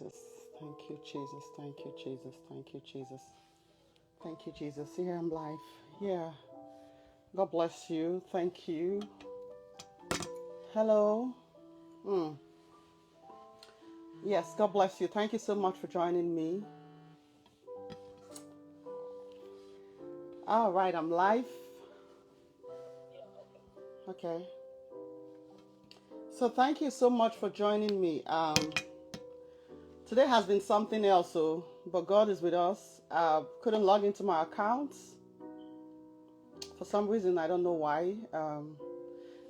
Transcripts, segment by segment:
Jesus. Thank you, Jesus. Thank you, Jesus. Thank you, Jesus. Thank you, Jesus. Here I'm live. Yeah. God bless you. Thank you. Hello. Mm. Yes, God bless you. Thank you so much for joining me. All right, I'm live. Okay. So thank you so much for joining me. Today has been something else, but God is with us. Couldn't log into my accounts for some reason. I don't know why.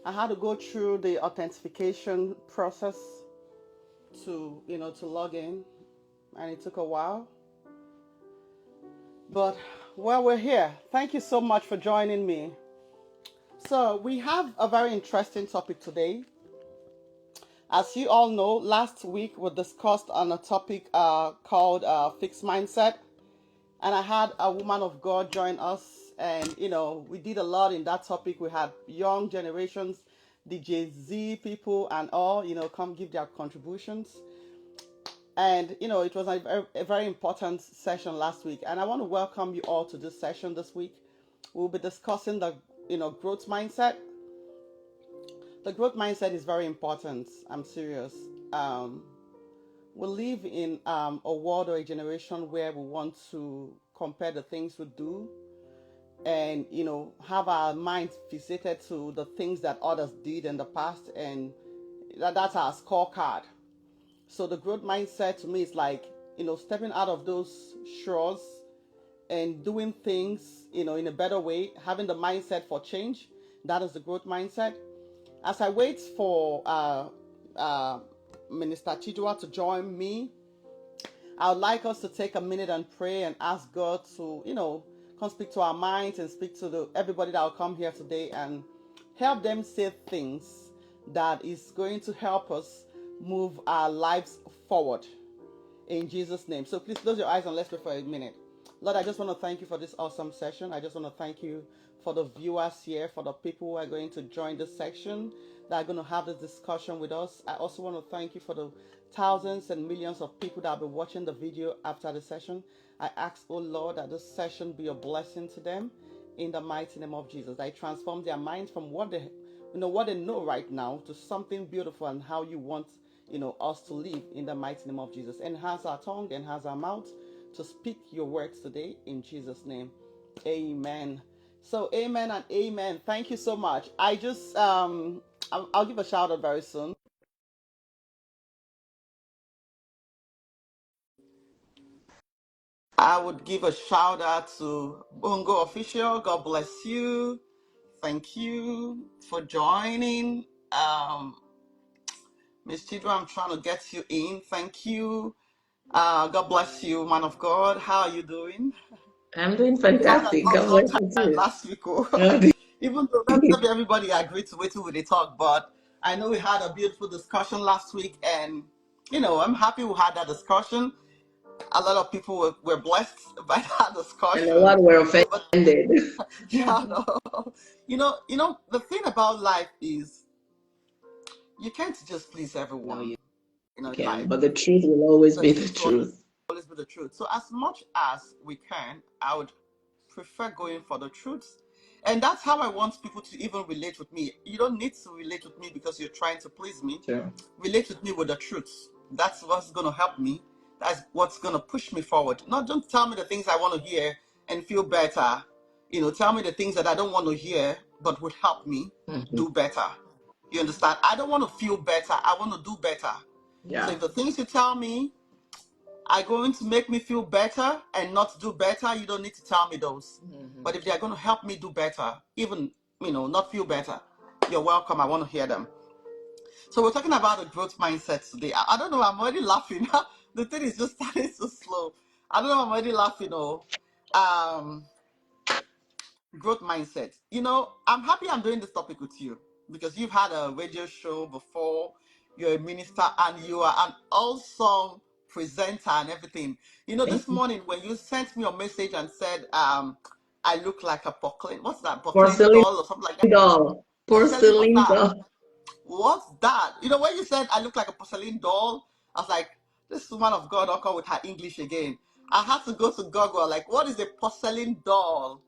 I had to go through the authentication process to log in, and it took a while. But well, we're here. Thank you so much for joining me. So we have a very interesting topic today. As you all know, last week we discussed on a topic called fixed mindset, and I had a woman of God join us, and we did a lot in that topic. We had young generations, the Gen Z people, and all come give their contributions. And it was a very important session last week, and I want to welcome you all to this session this week. We'll be discussing the growth mindset. The growth mindset is very important. I'm serious. Um, we live in a world or a generation where we want to compare the things we do and have our minds fixated to the things that others did in the past, and that's our scorecard. So the growth mindset to me is like stepping out of those shores and doing things in a better way, having the mindset for change. That is the growth mindset. As I wait for uh, Minister Chidua to join me, I would like us to take a minute and pray and ask God to, come speak to our minds and speak to everybody that will come here today and help them say things that is going to help us move our lives forward in Jesus' name. So please close your eyes and let's pray for a minute. Lord, I just want to thank you for this awesome session. I just want to thank you for the viewers here, for the people who are going to join this section, that are going to have this discussion with us. I also want to thank you for the thousands and millions of people that will be watching the video after the session. I ask, oh Lord, that this session be a blessing to them in the mighty name of Jesus. I transform their minds from what they know right now to something beautiful and how you want us to live in the mighty name of Jesus. Enhance our tongue, enhance our mouth to speak your words today in Jesus' name. Amen. So amen and amen. Thank you so much. I just I'll give a shout out very soon. I would give a shout out to Bongo Official. God bless you. Thank you for joining. Miss Chidra, I'm trying to get you in. Thank you. God bless you, man of God. How are you doing? I'm doing We had an fantastic. God awesome bless you time too. last week. Even though not everybody agreed to wait till we talk, but I know we had a beautiful discussion last week, and I'm happy we had that discussion. A lot of people were blessed by that And a discussion. lot were But offended. yeah, no. The thing about life is you can't just please No, everyone. you In can, life, but the truth will always the be the truth will truth. always be the truth. So as much as we can, I would prefer going for the truth. And that's how I want people to even relate with me. You don't need to relate with me because you're trying to please me. Sure. Relate with me with the truth. That's what's going to help me. That's what's going to push me forward. Not just tell me the things I want to hear and feel better. Tell me the things that I don't want to hear but would help me Mhm. do better. You understand? I don't want to feel better. I want to do better. So Yeah. if the things you tell me are going to make me feel better and not do better, you don't need to tell me those. But if they're going to help me do better, even, not feel better, you're welcome. I want to hear them. So we're talking about the growth mindset today. I don't know, I'm already laughing. The thing is just starting so slow. I don't know, I'm already laughing. Um, Growth mindset. I'm happy I'm doing this topic with you because you've had a radio show before, you're a minister, and you are an awesome presenter and everything. Thank This you. morning when you sent me a message and said, I look like a porcelain, what's that, porcelain Porcelain doll or something like that? doll. Porcelain Porcelain that. doll. What's that? When you said I look like a porcelain doll, I was like, this woman of God, Oka, with her English again. I had to go to Google, like, what is a porcelain doll?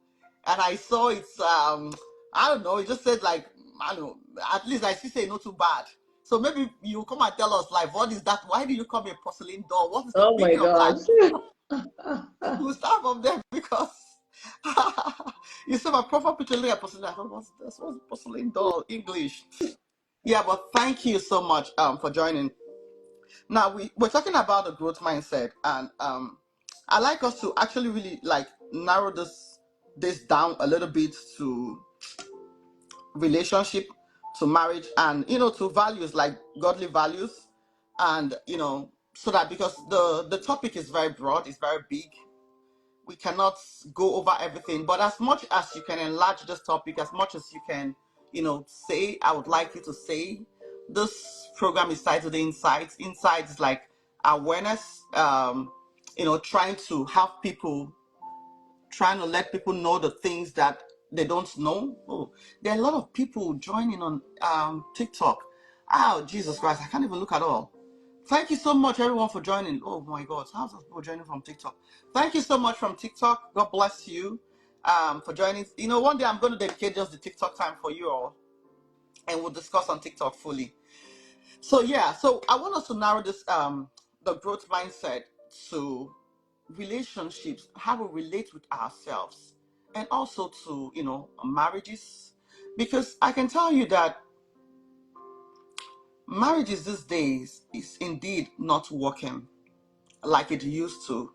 And I saw it's, I don't know, it just said, like, I don't know, at least I still say not too bad. So maybe you come and tell us, like, what is that? Why do you call me a porcelain doll? What is the Oh my meaning of that? gosh. We'll start from there because you see my profile picture look at porcelain. I thought, what's porcelain doll? English. Yeah, but thank you so much for joining. Now we're talking about the growth mindset, and I like us to actually really like narrow this down a little bit to relationship, to marriage, and to values like godly values, and so that because the topic is very broad, it's very big, we cannot go over everything, but as much as you can enlarge this topic, as much as you can say, I would like you to say. This program is titled Insights. Insights is like awareness, trying to have people, trying to let people know the things that they don't know. Oh, there are a lot of people joining on TikTok. Oh, Jesus Christ, I can't even look at all. Thank you so much, everyone, for joining. Oh my God, thousands of people joining from TikTok. Thank you so much from TikTok. God bless you for joining. One day I'm going to dedicate just the TikTok time for you all, and we'll discuss on TikTok fully. So yeah, so I want us to narrow this the growth mindset to relationships, how we relate with ourselves, and also to marriages, because I can tell you that marriages these days is indeed not working like it used to.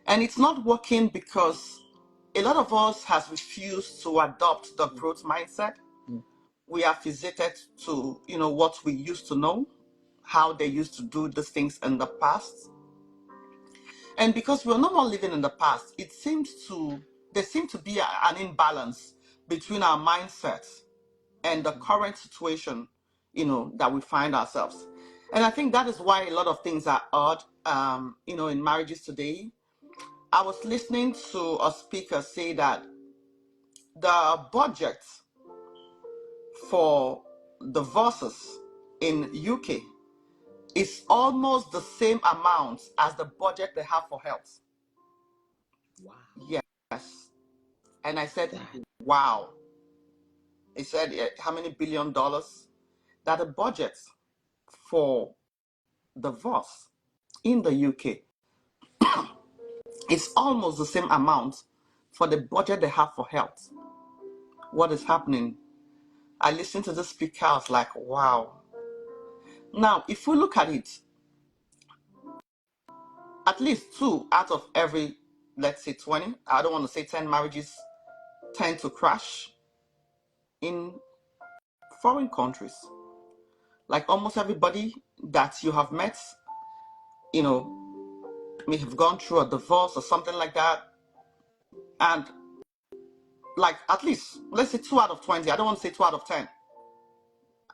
And it's not working because a lot of us has refused to adopt the growth mindset. We are fixated to, what we used to know, how they used to do these things in the past. And because we're no more living in the past, there seems to be an imbalance between our mindsets and the current situation, that we find ourselves. And I think that is why a lot of things are odd, in marriages today. I was listening to a speaker say that the budget for divorces in UK is almost the same amount as the budget they have for health. Wow. Yes. And I said, wow. He said, how many $billion that the budget for divorce in the UK is almost the same amount for the budget they have for health. What is happening? I listened to the speaker, I was like, wow. Now, if we look at it, at least 2 out of every, let's say 20, I don't want to say 10 marriages tend to crash in foreign countries. Like almost everybody that you have met, may have gone through a divorce or something like that. And like at least, let's say 2 out of 20, I don't want to say 2 out of 10.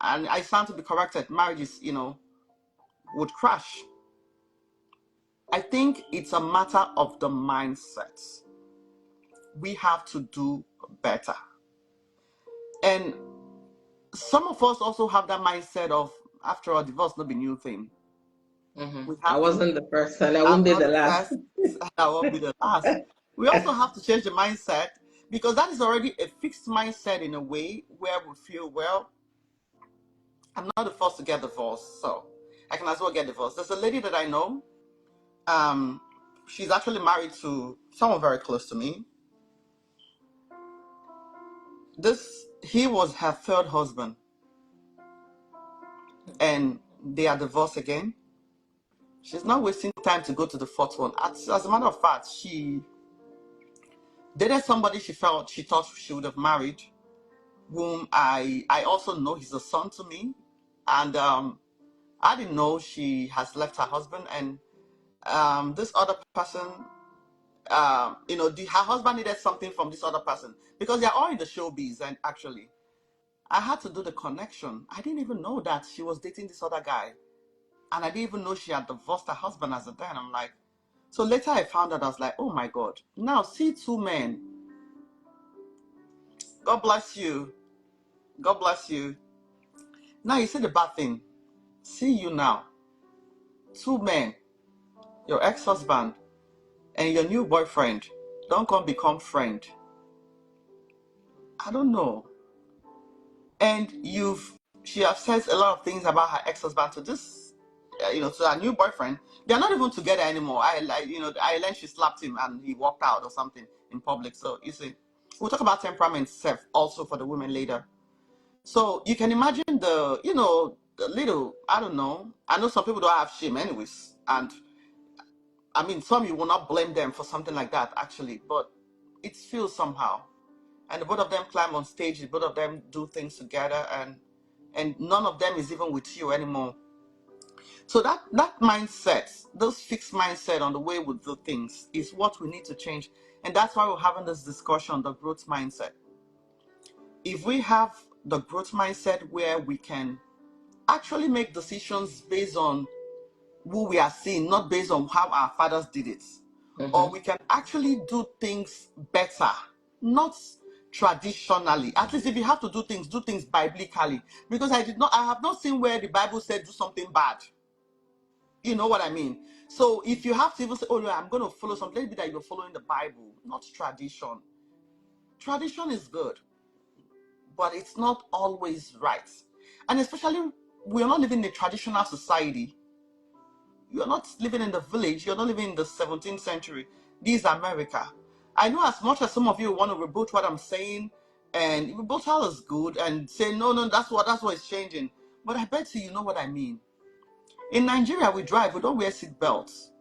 And I stand to be corrected, marriages, would crash. I think it's a matter of the mindset. We have to do better. And some of us also have that mindset of, after all, divorce not be new thing. We I have to. wasn't the first, and I I'm won't be not the the last. first, and I won't be the last. We also have to change the mindset, because that is already a fixed mindset in a way where we feel, well, I'm not the first to get divorced, so I can as well get divorced. There's a lady that I know. She's actually married to someone very close to me. He was her third husband, and they are divorced again. She's not wasting time to go to the fourth one. As a matter of fact, she dated somebody she thought she would have married, whom I also know. He's a son to me, and I didn't know she has left her husband, and this other person, her husband needed something from this other person, because they're all in the showbiz. And actually, I had to do the connection. I didn't even know that she was dating this other guy, and I didn't even know she had divorced her husband as a then. I'm like, so later I found out. I was like, oh my God! Now see 2 men. God bless you. God bless you. Now you see the bad thing. See you now. two men, your ex-husband and your new boyfriend, don't come become friend. I don't know. And she has said a lot of things about her ex-husband to this, to her new boyfriend. They're not even together anymore. I learned she slapped him and he walked out or something in public. So you see, we'll talk about temperament self also for the women later. So you can imagine the little, I don't know. I know some people don't have shame anyways. And I mean, some you will not blame them for something like that actually, but it feels somehow. And the both of them climb on stage, the both of them do things together, and none of them is even with you anymore. So that mindset, those fixed mindset on the way we do things is what we need to change. And that's why we're having this discussion, the growth mindset. If we have the growth mindset where we can actually make decisions based on who we are seeing, not based on how our fathers did it, or we can actually do things better, not traditionally. At least if you have to do things biblically. Because I have not seen where the Bible said do something bad. You know what I mean? So if you have to even say, oh, yeah, I'm going to follow something, let it be that you're following the Bible, not tradition. Tradition is good, but it's not always right. And especially, we're not living in a traditional society. You're not living in the village. You're not living in the 17th century. This is America. I know as much as some of you want to rebut what I'm saying, and rebuttal is good, and say, no, that's what is changing. But I bet you know what I mean. In Nigeria, we drive. We don't wear seat belts.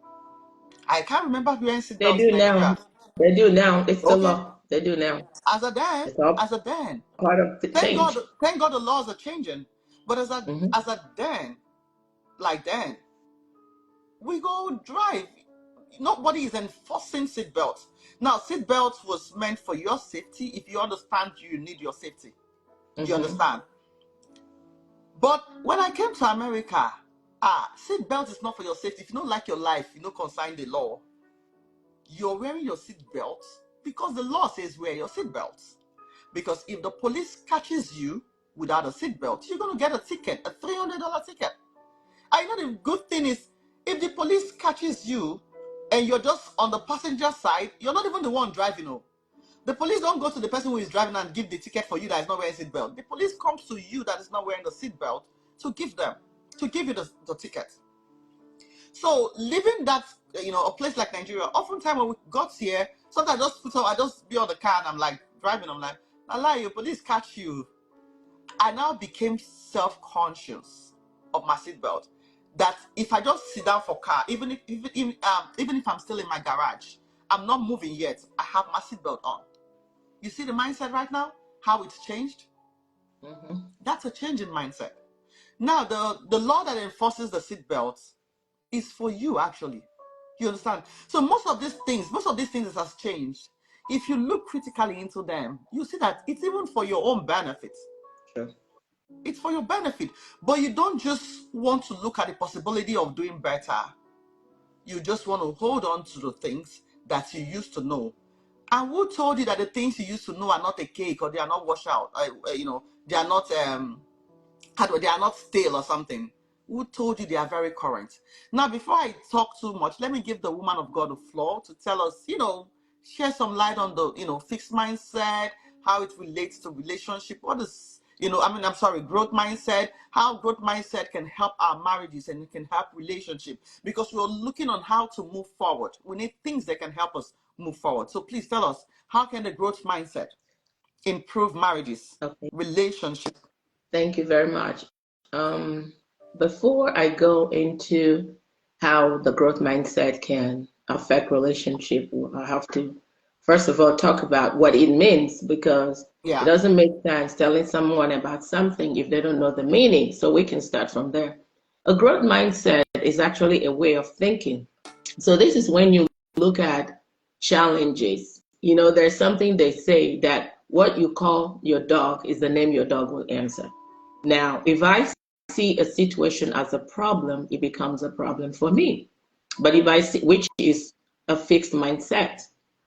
I can't remember wearing seat They belts in do now. Nigeria. They do now. It's the Okay. law. They do now. As a dan, It's all part of the thank change. God the laws are changing. But as a dan, like then, we go drive. Nobody is enforcing seatbelts. Now, seatbelts was meant for your safety. If you understand, you need your safety. You understand? But when I came to America, seatbelt is not for your safety. If you don't like your life, you don't consign the law. You're wearing your seatbelt because the law says wear your seatbelts. Because if the police catches you without a seatbelt, you're going to get a ticket, a $300 ticket. I know the good thing is, if the police catches you and you're just on the passenger side, you're not even the one driving. No. The police don't go to the person who is driving and give the ticket for you that is not wearing a seatbelt. The police comes to you that is not wearing the seatbelt to give you the ticket. So living that, a place like Nigeria, oftentimes when we got here, sometimes I just be on the car and I'm like driving, I'm like, Allah, your police catch you. I now became self-conscious of my seatbelt. That if I just sit down for car, even if I'm still in my garage, I'm not moving yet, I have my seatbelt on. You see the mindset right now? How it's changed? That's a change in mindset. Now, the law that enforces the seatbelt is for you, actually. You understand? So most of these things that has changed, if you look critically into them, you see that it's even for your own benefit. Sure. It's for your benefit. But you don't just want to look at the possibility of doing better. You just want to hold on to the things that you used to know. And who told you that the things you used to know are not a cake, or they are not washed out? They are not they are not stale or something. Who told you they are very current? Now, before I talk too much, let me give the woman of God the floor to tell us, share some light on the, fixed mindset, how it relates to relationship. What is, growth mindset, how growth mindset can help our marriages and it can help relationship, because we're looking on how to move forward. We need things that can help us move forward. So please tell us, how can the growth mindset improve marriages, relationship? Thank you very much. Before I go into how the growth mindset can affect relationship, I have to first of all talk about what it means, because it doesn't make sense telling someone about something if they don't know the meaning. So we can start from there. A growth mindset is actually a way of thinking. So this is when you look at challenges. There's something they say that what you call your dog is the name your dog will answer. Now, if I see a situation as a problem, it becomes a problem for me. But if I see, which is a fixed mindset,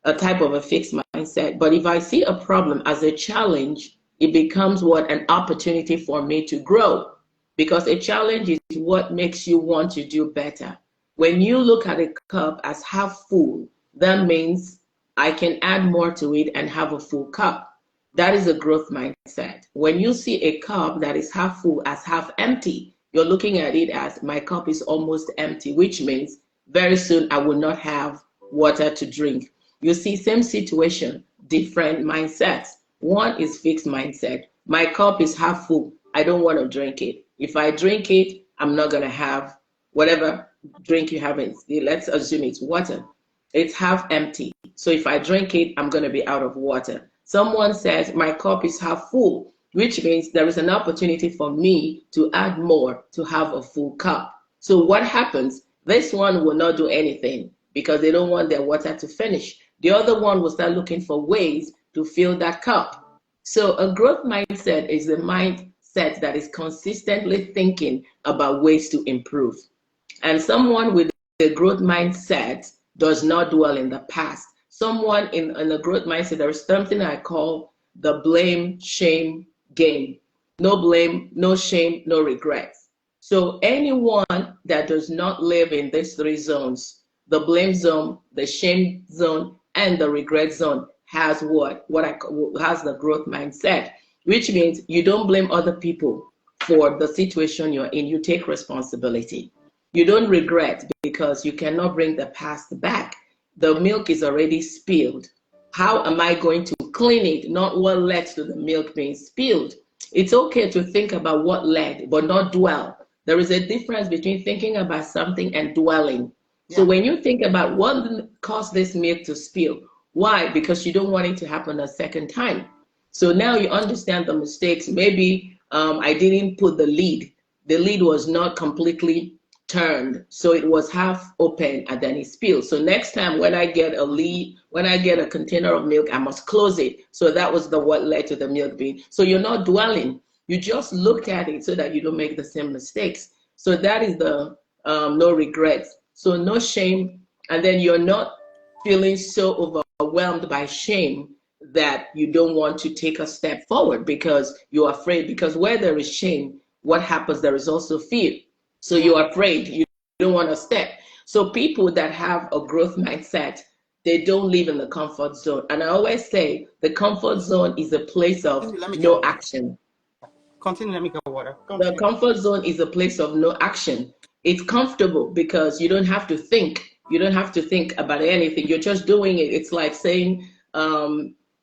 a type of a fixed mindset. But if I see a problem as a challenge, it becomes an opportunity for me to grow. because a challenge is what makes you want to do better. When you look at a cup as half full, that means I can add more to it and have a full cup. That is a growth mindset. When you see a cup that is half full as half empty, you're looking at it as my cup is almost empty, which means very soon I will not have water to drink. You see, same situation, different mindsets. One is fixed mindset. My cup is half full. I don't want to drink it. If I drink it, I'm not going to have whatever drink you have. Let's assume it's water. It's half empty. So if I drink it, I'm going to be out of water. Someone says my cup is half full, which means there is an opportunity for me to add more to have a full cup. So what happens? This one will not do anything because they don't want their water to finish. The other one will start looking for ways to fill that cup. So a growth mindset is a mindset that is consistently thinking about ways to improve. And someone with a growth mindset does not dwell in the past. Someone in a growth mindset, there is something I call the blame, shame game. No blame, no shame, no regrets. So anyone that does not live in these three zones, the blame zone, the shame zone, and the regret zone, has has the growth mindset, which means you don't blame other people for the situation you're in. You take responsibility. You don't regret because you cannot bring the past back. The milk is already spilled. How am I going to clean it? Not what led to the milk being spilled. It's okay to think about what led, but not dwell. There is a difference between thinking about something and dwelling. Yeah. So when you think about what caused this milk to spill, why? Because you don't want it to happen a second time. So now you understand the mistakes. Maybe I didn't put the lid. The lid was not completely turned, so it was half open and then it spilled. So next time when I get a container of milk, I must close it. So that was what led to the milk being. So you're not dwelling. You just looked at it so that you don't make the same mistakes. So that is the no regrets. So no shame, and then you're not feeling so overwhelmed by shame that you don't want to take a step forward because you're afraid. Because where there is shame, what happens? There is also fear. So you're afraid, you don't want to step. So people that have a growth mindset, they don't live in the comfort zone. And I always say the comfort zone is a place of no action. Continue, let me get water. Continue. The comfort zone is a place of no action. It's comfortable because you don't have to think. You don't have to think about anything. You're just doing it. It's like saying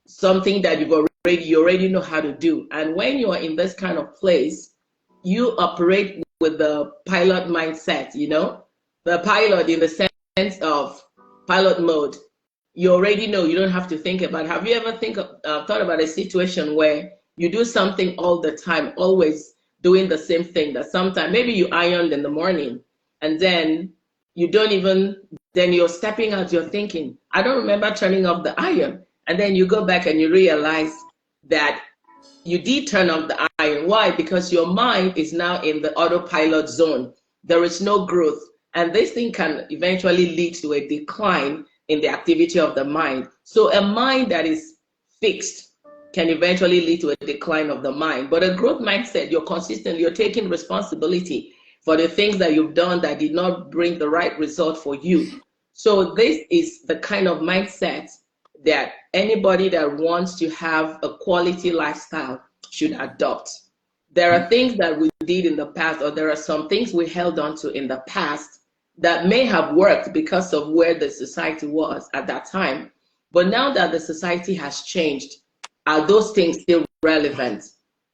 something that you already know how to do. And when you are in this kind of place, you operate with the pilot mindset, you know, the pilot in the sense of pilot mode. You already know, you don't have to think about it. Have you ever thought about a situation where you do something all the time, always doing the same thing, that sometimes maybe you ironed in the morning and then you don't even, then you're stepping out, you're thinking, I don't remember turning off the iron. And then you go back and you realize that you did turn off the iron. Why? Because your mind is now in the autopilot zone. There is no growth. And this thing can eventually lead to a decline in the activity of the mind. So a mind that is fixed can eventually lead to a decline of the mind. But a growth mindset, you're taking responsibility for the things that you've done that did not bring the right result for you. So this is the kind of mindset that anybody that wants to have a quality lifestyle should adopt. There are things that we did in the past, or there are some things we held on to in the past that may have worked because of where the society was at that time. But now that the society has changed, are those things still relevant?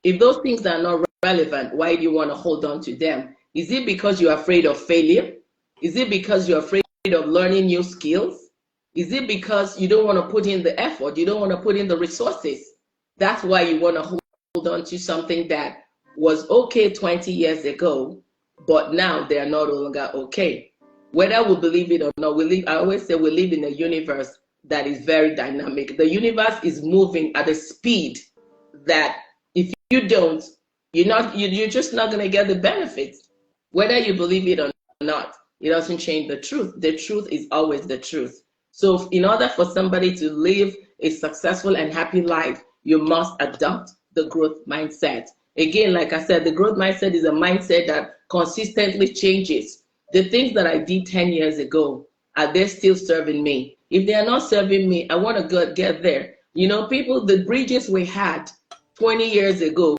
If those things are not relevant, why do you want to hold on to them? Is it because you're afraid of failure? Is it because you're afraid of learning new skills? Is it because you don't want to put in the effort? You don't want to put in the resources? That's why you want to hold on to something that was okay 20 years ago, but now they are no longer okay. Whether we believe it or not, I always say we live in a universe that is very dynamic. The universe is moving at a speed that if you don't, you're just not going to get the benefits. Whether you believe it or not, it doesn't change the truth. The truth is always the truth. So in order for somebody to live a successful and happy life, you must adopt the growth mindset. Again, like I said, the growth mindset is a mindset that consistently changes. The things that I did 10 years ago, are they still serving me? If they are not serving me, I want to get there. You know, people, the bridges we had 20 years ago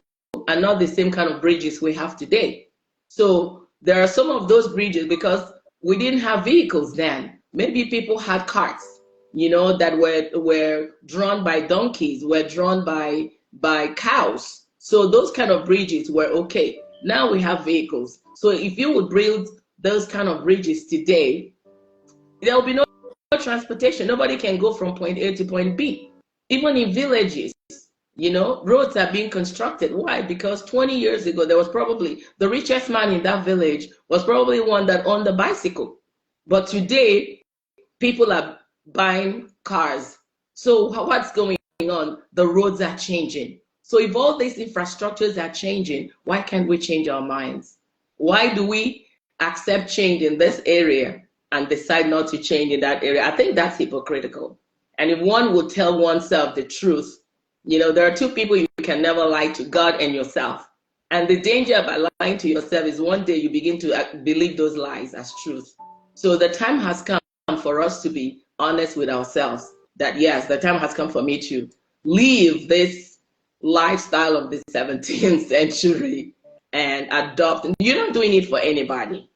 are not the same kind of bridges we have today. So there are some of those bridges because we didn't have vehicles then. Maybe people had carts, that were drawn by donkeys, were drawn by cows. So those kind of bridges were okay. Now we have vehicles. So if you would build those kind of bridges today, there will be no transportation. Nobody can go from point A to point B. Even in villages, roads are being constructed. Why? Because 20 years ago, there was probably the richest man in that village was probably one that owned a bicycle. But today, people are buying cars. So what's going on? The roads are changing. So if all these infrastructures are changing, why can't we change our minds? Why do we accept change in this area and decide not to change in that area? I think that's hypocritical. And if one would tell oneself the truth, there are two people you can never lie to, God and yourself. And the danger by lying to yourself is one day you begin to believe those lies as truth. So the time has come for us to be honest with ourselves that yes, the time has come for me to leave this lifestyle of the 17th century and adopt. You're not doing it for anybody.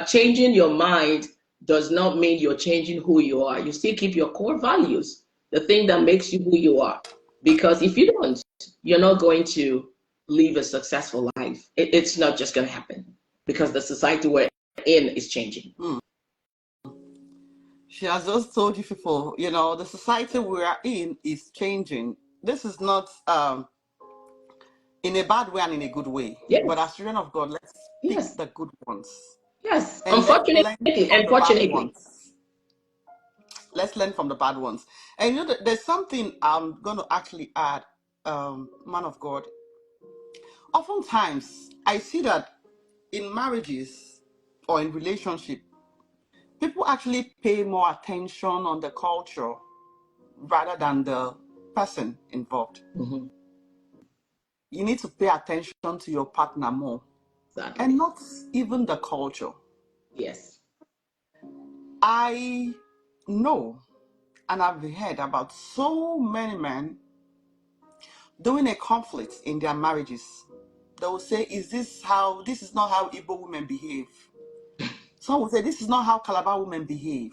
Changing your mind does not mean you're changing who you are. You still keep your core values, the thing that makes you who you are. Because if you don't, you're not going to live a successful life. It's not just going to happen because the society we're in is changing. She has just told you people, the society we are in is changing. This is not in a bad way and in a good way. Yes. But as children of God, let's pick the good ones. Yes, and unfortunately. Let's learn from the bad ones. And there's something I'm going to actually add, man of God. Oftentimes, I see that in marriages or in relationship, people actually pay more attention on the culture rather than the person involved. Mm-hmm. You need to pay attention to your partner more. Exactly. And not even the culture. Yes. I know and I've heard about so many men during a conflict in their marriages. They will say, this is not how Igbo women behave. Some will say, this is not how Calabar women behave.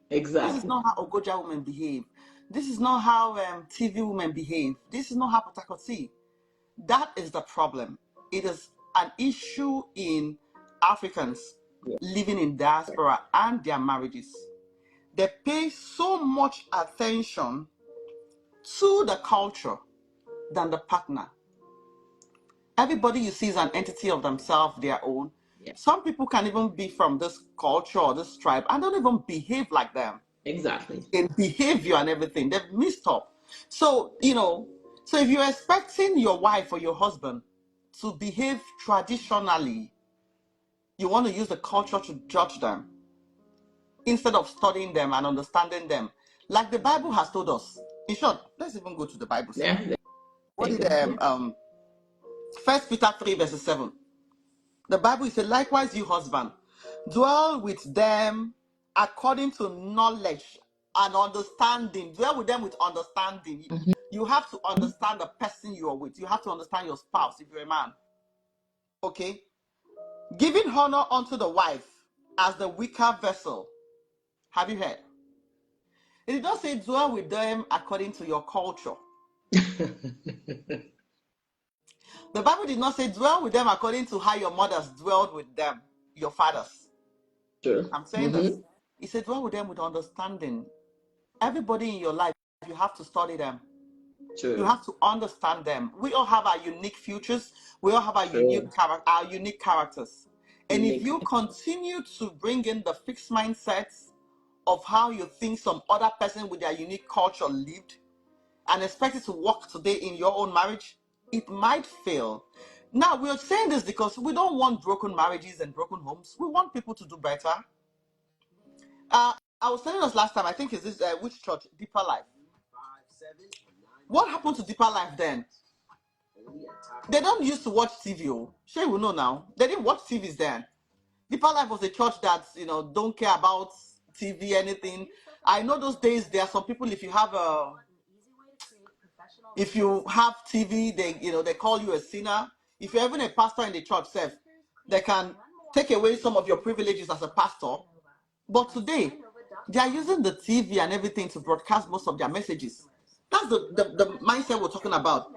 Exactly. This is not how Ogoja women behave. This is not how TV women behave. This is not how Patakoti. That is the problem. It is an issue in Africans living in diaspora and their marriages. They pay so much attention to the culture than the partner. Everybody you see is an entity of themselves, their own. Yeah. Some people can even be from this culture or this tribe and don't even behave like them. Exactly. In behavior and everything, they've messed up. So, so if you're expecting your wife or your husband to behave traditionally, you want to use the culture to judge them instead of studying them and understanding them. Like the Bible has told us. In short, let's even go to the Bible. Yeah. What did 1 Peter 3 verses 7? The Bible says, likewise, you husband, dwell with them according to knowledge and understanding. Dwell with them with understanding. Mm-hmm. You have to understand the person you are with. You have to understand your spouse if you're a man. Okay? Giving honor unto the wife as the weaker vessel. Have you heard? It did not say dwell with them according to your culture. The Bible did not say dwell with them according to how your mothers dwelled with them, your fathers. Sure. I'm saying this. He said dwell with them with understanding. Everybody in your life, you have to study them. Sure. You have to understand them. We all have our unique futures. We all have our unique characters. And if you continue to bring in the fixed mindsets of how you think some other person with their unique culture lived and expect it to work today in your own marriage, it might fail. Now, we're saying this because we don't want broken marriages and broken homes. We want people to do better. I was telling us last time, I think it's this, which church? Deeper Life. What happened to Deeper Life then? They don't used to watch TV. Sure, we know now. They didn't watch TVs then. Deeper Life was a church that, don't care about TV, anything. I know those days there are some people, if you have TV, they call you a sinner. If you're even a pastor in the church self, they can take away some of your privileges as a pastor. But today, they are using the TV and everything to broadcast most of their messages. That's the mindset we're talking about.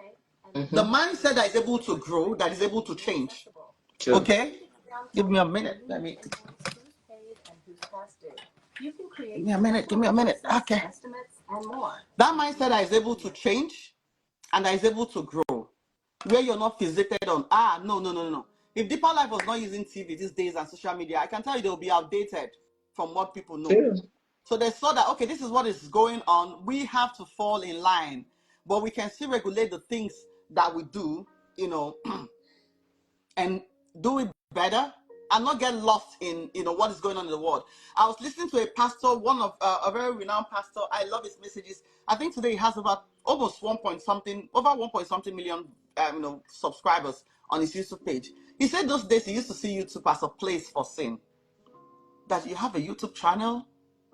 The mindset that is able to grow, that is able to change. True. Okay? Give me a minute. Give me a minute. Okay. That mindset that is able to change and that is able to grow, where you're not fixated on, no. If Deeper Life was not using TV these days and social media, I can tell you they'll be outdated from what people know. True. So they saw that, okay, this is what is going on. We have to fall in line, but we can still regulate the things that we do, and do it better and not get lost in what is going on in the world. I was listening to a pastor, one of a very renowned pastor. I love his messages. I think today he has over 1 point something million subscribers on his YouTube page. He said those days he used to see YouTube as a place for sin. That you have a YouTube channel?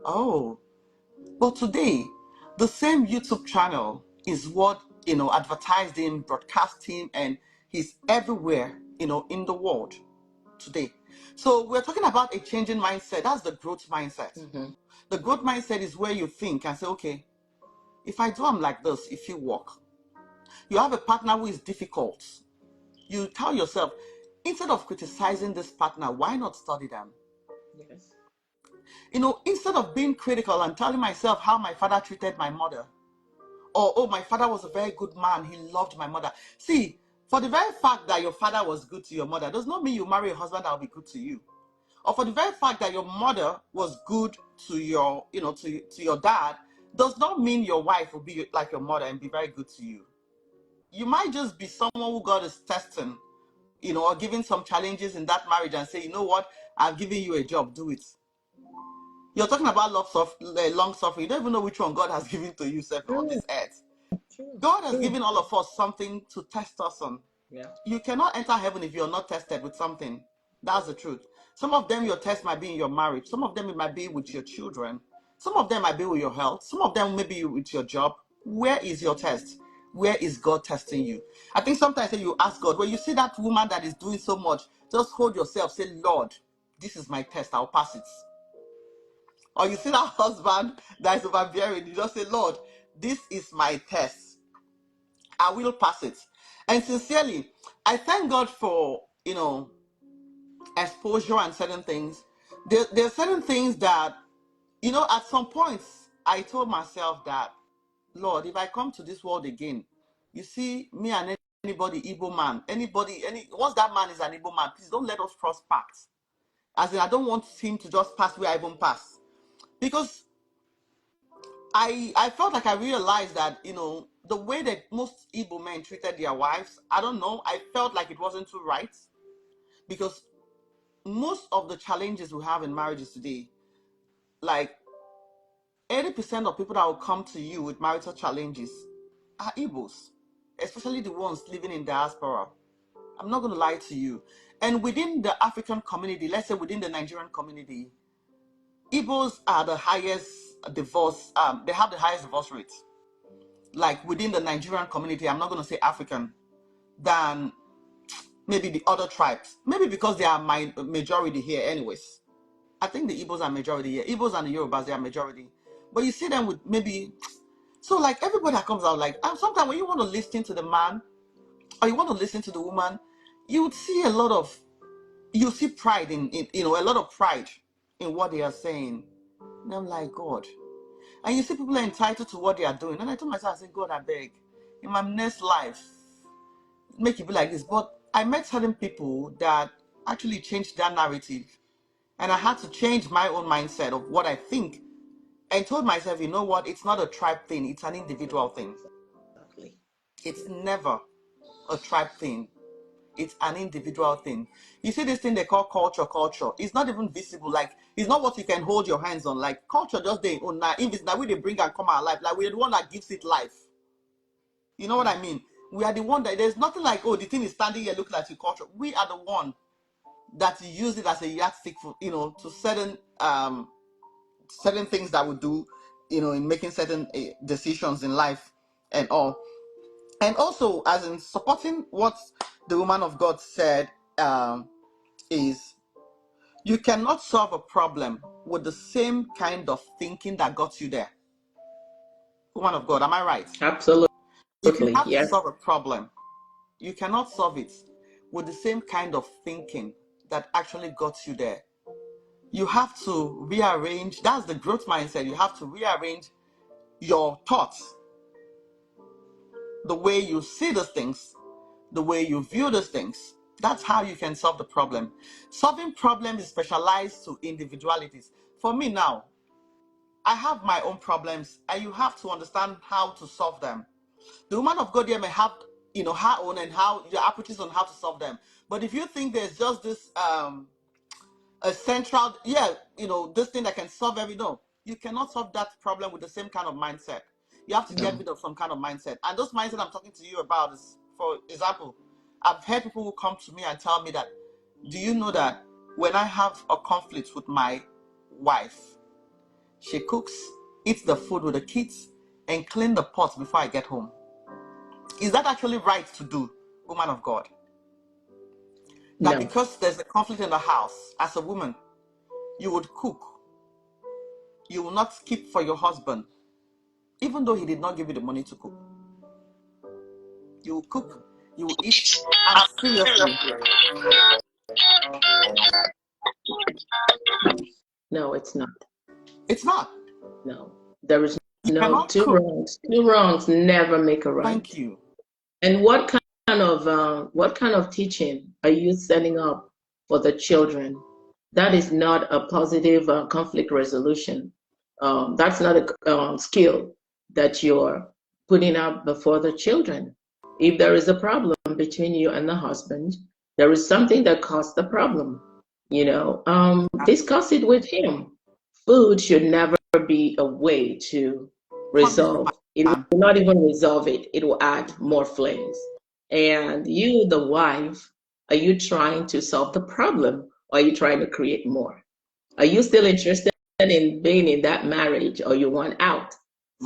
Oh. But today, the same YouTube channel is what advertised him, broadcast him, and he's everywhere in the world today. So we're talking about a changing mindset. That's the growth mindset. The growth mindset is where you think and say, okay, if I do, I'm like this, if you work. You have a partner who is difficult. You tell yourself, instead of criticizing this partner, why not study them? Yes. Instead of being critical and telling myself how my father treated my mother, or, oh, my father was a very good man, he loved my mother. See, for the very fact that your father was good to your mother does not mean you marry a husband that will be good to you. Or for the very fact that your mother was good to your, to your dad does not mean your wife will be like your mother and be very good to you. You might just be someone who God is testing, or giving some challenges in that marriage and say, you know what, I've given you a job, do it. You're talking about long suffering. You don't even know which one God has given to you, sir, on this earth. God has given all of us something to test us on. Yeah. You cannot enter heaven if you're not tested with something. That's the truth. Some of them, your test might be in your marriage. Some of them, it might be with your children. Some of them might be with your health. Some of them may be with your job. Where is your test? Where is God testing you? I think sometimes you ask God, when you see that woman that is doing so much, just hold yourself, say, Lord, this is my test, I'll pass it. Or you see that husband that is overbearing, you just say, Lord, this is my test. I will pass it. And sincerely, I thank God for, exposure and certain things. There are certain things that, at some points, I told myself that, Lord, if I come to this world again, you see me and anybody, Igbo man, once that man is an Igbo man, please don't let us cross paths. As in, I don't want him to just pass where I even pass. Because I felt like I realized that, the way that most Igbo men treated their wives, I don't know, I felt like it wasn't too right. Because most of the challenges we have in marriages today, like 80% of people that will come to you with marital challenges are Igbos, especially the ones living in diaspora. I'm not going to lie to you. And within the African community, let's say within the Nigerian community, Igbos are the highest divorce, they have the highest divorce rate. Like within the Nigerian community, I'm not going to say African, than maybe the other tribes. Maybe because they are my majority here anyways. I think the Igbos are majority here. Igbos and the Yorubas, they are majority. But you see them with maybe... So like everybody that comes out, like sometimes when you want to listen to the man, or you want to listen to the woman, you would see you see pride in a lot of pride in what they are saying. And I'm like, God. And you see people are entitled to what they are doing. And I told myself, I said, God, I beg, in my next life, make it be like this. But I met certain people that actually changed their narrative. And I had to change my own mindset of what I think. And told myself, you know what? It's not a tribe thing. It's an individual thing. Exactly. It's never a tribe thing. It's an individual thing. You see this thing they call culture. It's not even visible. Like, it's not what you can hold your hands on. Like, culture just they own now. If it's now we they bring and come alive. Like, we're the one that gives it life. You know what I mean? We are the one that there's nothing like, oh, the thing is standing here looking at your culture. We are the one that use it as a yardstick for, to certain things that we do, in making certain decisions in life and all. And also, as in supporting what the woman of God said, is you cannot solve a problem with the same kind of thinking that got you there. Woman of God, am I right? Absolutely. If you have to Yes. solve a problem, you cannot solve it with the same kind of thinking that actually got you there. You have to rearrange. That's the growth mindset. You have to rearrange your thoughts, the way you see the things, the way you view those things. That's how you can solve the problem. Solving problems is specialized to individualities. For me now, I have my own problems, and you have to understand how to solve them. The woman of God here may have, her own and how your approaches on how to solve them. But if you think there's just this a central, this thing that can solve no, you cannot solve that problem with the same kind of mindset. You have to get rid of some kind of mindset. And those mindset I'm talking to you about is, for example, I've heard people who come to me and tell me that, do you know that when I have a conflict with my wife, she cooks, eats the food with the kids, and clean the pots before I get home? Is that actually right to do, woman of God? That No. because there's a conflict in the house, as a woman, you would cook. You will not keep for your husband, even though he did not give you the money to cook. You will cook, you will eat, and seriously. No, it's not. It's not. No. There is You no cannot two cook. wrongs. Two wrongs never make a right. Thank you. And what kind of teaching are you setting up for the children? That is not a positive conflict resolution. That's not a skill that you're putting out before the children. If there is a problem between you and the husband, there is something that caused the problem. Discuss it with him. Food should never be a way to resolve. It will not even resolve it. It will add more flames. And you, the wife, are you trying to solve the problem, or are you trying to create more? Are you still interested in being in that marriage, or you want out?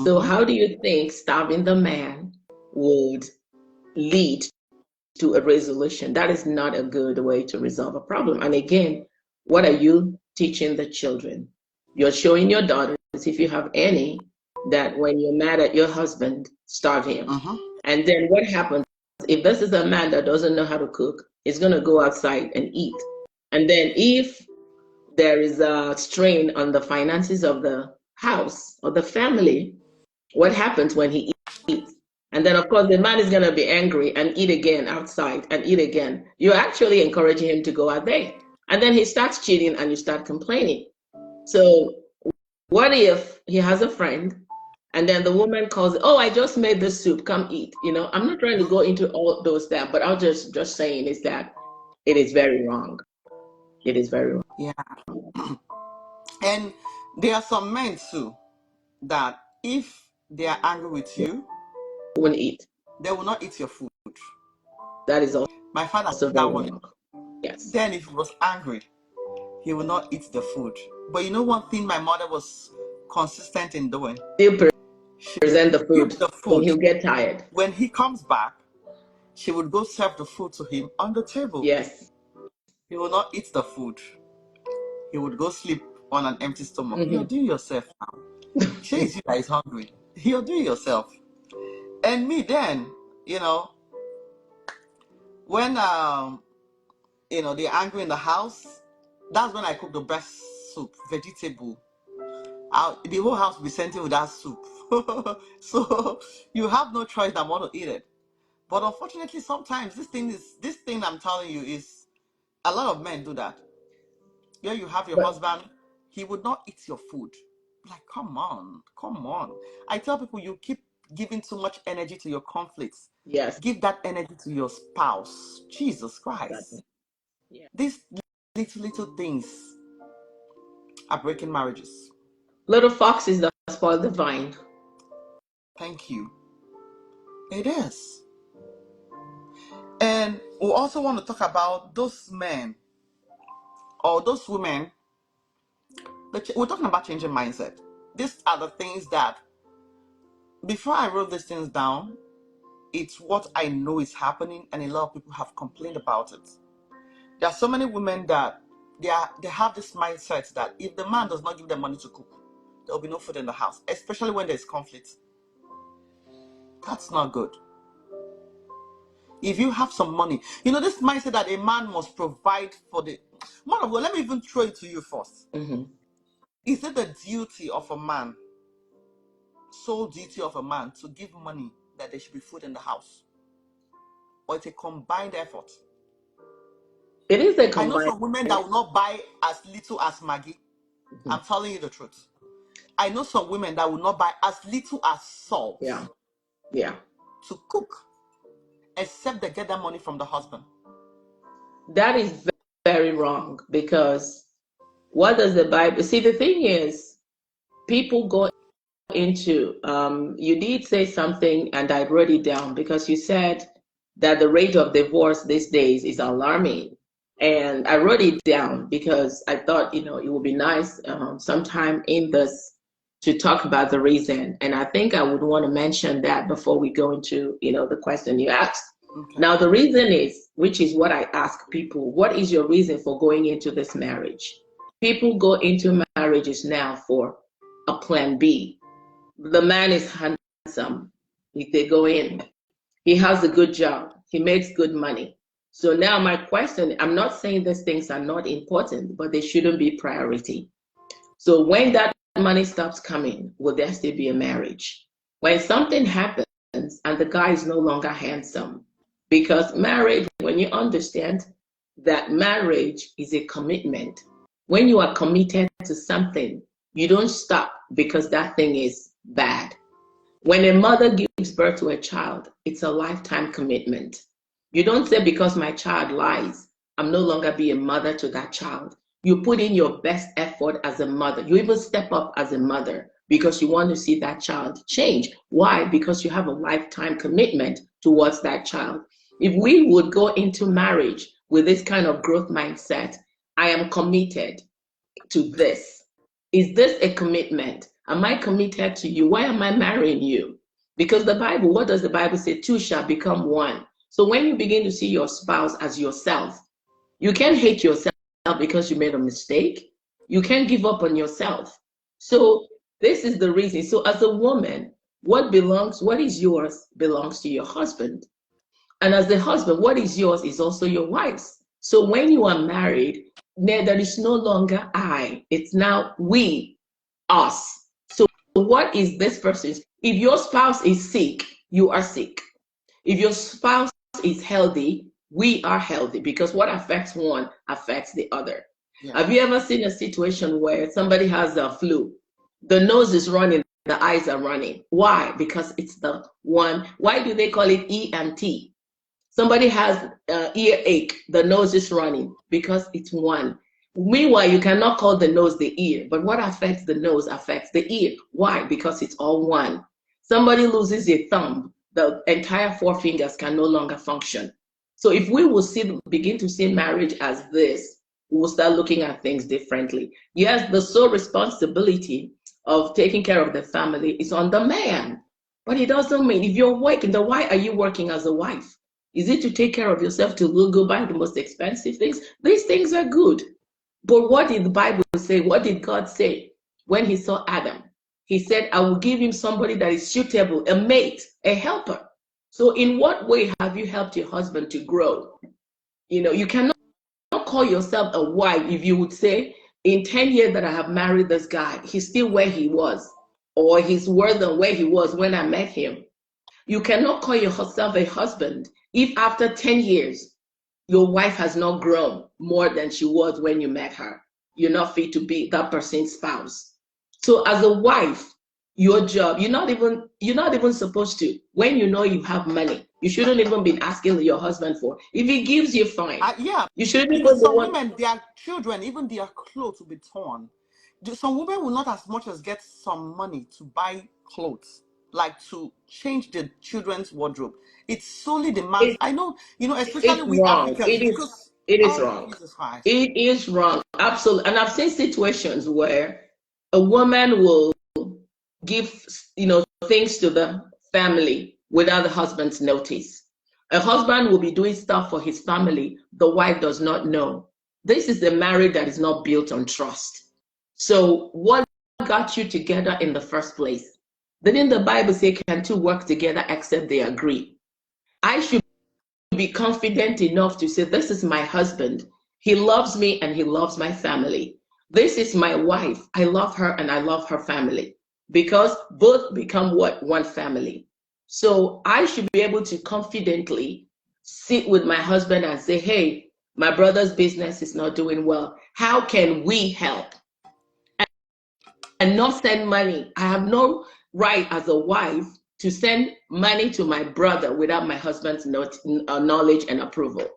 So how do you think starving the man would lead to a resolution? That is not a good way to resolve a problem. And again, what are you teaching the children? You're showing your daughters, if you have any, that when you're mad at your husband, starve him. And then what happens? If this is a man that doesn't know how to cook, he's going to go outside and eat. And then if there is a strain on the finances of the house or the family, what happens when he eats? And then, of course, the man is going to be angry and eat again outside and eat again. You're actually encouraging him to go out there. And then he starts cheating and you start complaining. So what if he has a friend and then the woman calls, oh, I just made this soup, come eat. I'm not trying to go into all those that, but I'll just saying is that it is very wrong. It is very wrong. Yeah. And there are some men too that if they are angry with you, they won't eat. They will not eat your food. That is also my father very that one. wrong. Yes. Then if he was angry, he will not eat the food. But you know one thing my mother was consistent in doing? She present the food. When he'll get tired. When he comes back, she would go serve the food to him on the table. Yes. He will not eat the food. He would go sleep on an empty stomach. You're doing yourself now. Chase you that is hungry. You're doing yourself. And me then, when they're angry in the house, that's when I cook the best soup, vegetable. The whole house will be scented with that soup. So you have no choice than want to eat it. But unfortunately, sometimes this thing I'm telling you is, a lot of men do that. Here you have your husband, he would not eat your food. Like, come on. I tell people, you keep giving too much energy to your conflicts. Yes. Give that energy to your spouse. Jesus Christ. Exactly. Yeah. These little things are breaking marriages. Little foxes that spoil the vine. Thank you. It is. We also want to talk about those men or those women. We're talking about changing mindset. These are the things that, before I wrote these things down, it's what I know is happening, and a lot of people have complained about it. There are so many women that they have this mindset that if the man does not give them money to cook, there will be no food in the house, especially when there's conflict. That's not good. If you have some money, this mindset that a man must provide for the man of God. Let me even throw it to you first. Mm-hmm. Is it the duty of a man, sole duty of a man, to give money that there should be food in the house? Or it's a combined effort? It is a combined. I know some women that will not buy as little as Maggie. Mm-hmm. I'm telling you the truth. I know some women that will not buy as little as salt. Yeah. To cook, except they get that money from the husband. That is very wrong, because what does the Bible see? The thing is, people go into you did say something, and I wrote it down, because you said that the rate of divorce these days is alarming, and I wrote it down because I thought it would be nice sometime in this to talk about the reason, and I think I would want to mention that before we go into the question you asked. Okay. Now the reason is, which is what I ask people, what is your reason for going into this marriage? People go into marriages now for a plan B. The man is handsome. If they go in, he has a good job. He makes good money. So now my question, I'm not saying these things are not important, but they shouldn't be priority. So when that money stops coming, will there still be a marriage? When something happens and the guy is no longer handsome, because marriage, when you understand that marriage is a commitment, when you are committed to something, you don't stop because that thing is bad. When a mother gives birth to a child, it's a lifetime commitment. You don't say, because my child lies, I'm no longer be a mother to that child. You put in your best effort as a mother. You even step up as a mother because you want to see that child change. Why? Because you have a lifetime commitment towards that child. If we would go into marriage with this kind of growth mindset, I am committed to this. Is this a commitment? Am I committed to you? Why am I marrying you? Because the Bible, what does the Bible say? Two shall become one. So when you begin to see your spouse as yourself, you can't hate yourself because you made a mistake. You can't give up on yourself. So this is the reason. So as a woman, what is yours belongs to your husband. And as the husband, what is yours is also your wife's. So when you are married, there is no longer I. It's now we, us. So what is this person's? If your spouse is sick, you are sick. If your spouse is healthy, we are healthy, because what affects one affects the other. Yeah. Have you ever seen a situation where somebody has a flu? The nose is running, the eyes are running. Why? Because it's the one. Why do they call it ENT? Somebody has earache, the nose is running, because it's one. Meanwhile, you cannot call the nose the ear, but what affects the nose affects the ear. Why? Because it's all one. Somebody loses a thumb, the entire four fingers can no longer function. So if we will begin to see marriage as this, we will start looking at things differently. Yes, the sole responsibility of taking care of the family is on the man, but it doesn't mean if you're working, then why are you working as a wife? Is it to take care of yourself, to go buy the most expensive things? These things are good. But what did the Bible say? What did God say when he saw Adam? He said, I will give him somebody that is suitable, a mate, a helper. So in what way have you helped your husband to grow? You cannot call yourself a wife if you would say, in 10 years that I have married this guy, he's still where he was, or he's worse than where he was when I met him. You cannot call yourself a husband if after 10 years, your wife has not grown more than she was when you met her. You're not fit to be that person's spouse. So as a wife, your job, you're not even supposed to, when you know you have money, you shouldn't even be asking your husband for. If he gives you, fine. Yeah. You shouldn't even some women, their children, even their clothes will be torn. Some women will not as much as get some money to buy clothes. like to change the children's wardrobe. It's solely the man's. I know, especially It's we wrong. Africans, because It is oh wrong. Jesus Christ. It is wrong. Absolutely. And I've seen situations where a woman will give, things to the family without the husband's notice. A husband will be doing stuff for his family. The wife does not know. This is a marriage that is not built on trust. So what got you together in the first place? Didn't the Bible say, can two work together except they agree? I should be confident enough to say, this is my husband. He loves me and he loves my family. This is my wife. I love her and I love her family, because both become what? One family. So I should be able to confidently sit with my husband and say, hey, my brother's business is not doing well. How can we help? And not send money. I have no right as a wife to send money to my brother without my husband's knowledge and approval.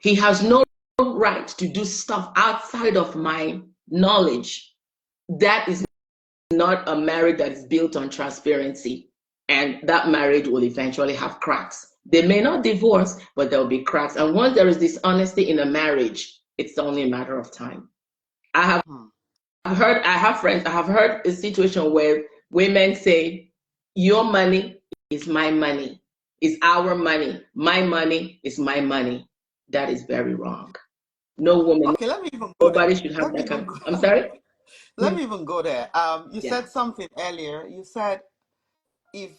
He has no right to do stuff outside of my knowledge. That is not a marriage that is built on transparency. And that marriage will eventually have cracks. They may not divorce, but there will be cracks. And once there is dishonesty in a marriage, it's only a matter of time. I have friends, I have heard a situation where women say, your money is my money, is our money. My money is my money. That is very wrong. No woman, Okay, let me even go there. nobody should have that kind of, I'm sorry? Let me even go there. You Yeah. said something earlier. You said if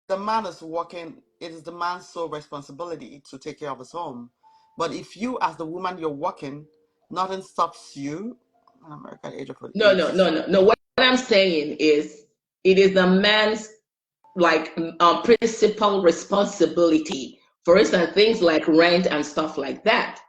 the man is working, it is the man's sole responsibility to take care of his home. But if you, as the woman, you're working, nothing stops you. In American age of No. What I'm saying is, it is the man's principal responsibility. For instance, things like rent and stuff like that.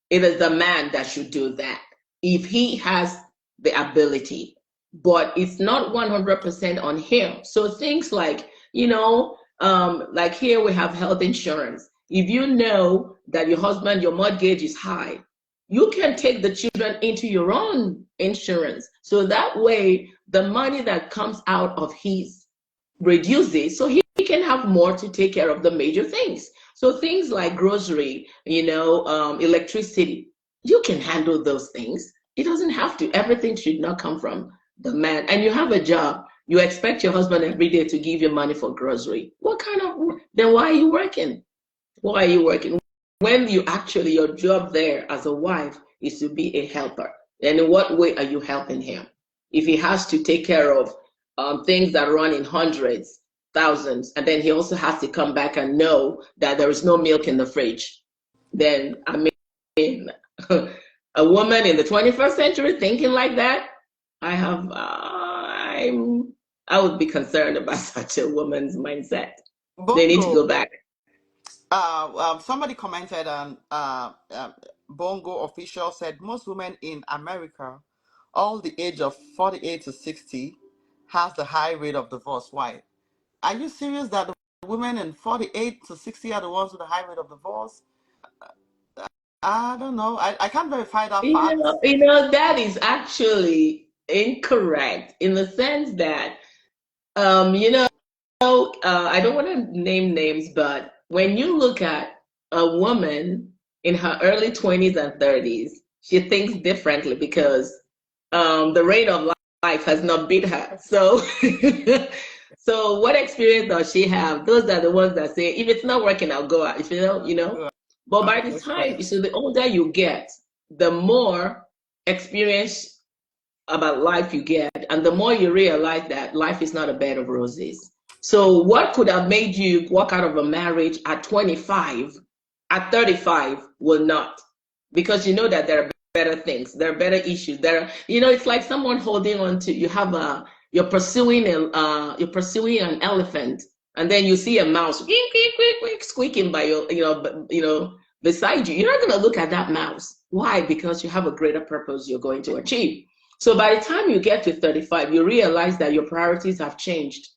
It is the man that should do that if he has the ability. But it's not 100% on him. So things like, like here we have health insurance. If you know that your mortgage is high, you can take the children into your own insurance. So that way, the money that comes out of his reduces, so he can have more to take care of the major things. So things like grocery, electricity, you can handle those things. It doesn't have to. Everything should not come from the man. And you have a job. You expect your husband every day to give you money for grocery. Then why are you working? Why are you working? When your job there as a wife is to be a helper. And in what way are you helping him? If he has to take care of things that run in hundreds, thousands, and then he also has to come back and know that there is no milk in the fridge, then a woman in the 21st century thinking like that, I would be concerned about such a woman's mindset. They need to go back. Somebody commented on Bongo official said most women in America, all the age of 48 to 60, has the high rate of divorce. Why? Are you serious that the women in 48 to 60 are the ones with the high rate of divorce? I don't know. I can't verify that fact. That is actually incorrect in the sense that, I don't want to name names, but when you look at a woman in her early 20s and 30s, she thinks differently because the rate of life has not beat her. So, so what experience does she have? Those are the ones that say, if it's not working, I'll go out. If you know. But by the time, so the older you get, the more experience about life you get, and the more you realize that life is not a bed of roses. So what could have made you walk out of a marriage at 25, at 35 will not, because you know that there are better things, there are better issues. It's like someone holding on to, you're pursuing an elephant, and then you see a mouse squeaking by beside you. You're not going to look at that mouse. Why? Because you have a greater purpose you're going to achieve. So by the time you get to 35, you realize that your priorities have changed.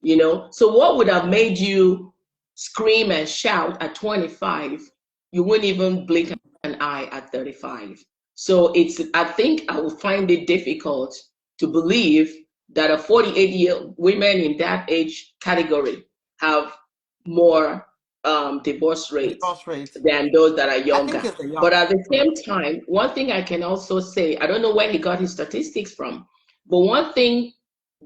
So what would have made you scream and shout at 25, you wouldn't even blink an eye at 35. So I think I will find it difficult to believe that a 48-year women in that age category have more divorce rates than those that are younger. But at the same time, one thing I can also say, I don't know where he got his statistics from, but one thing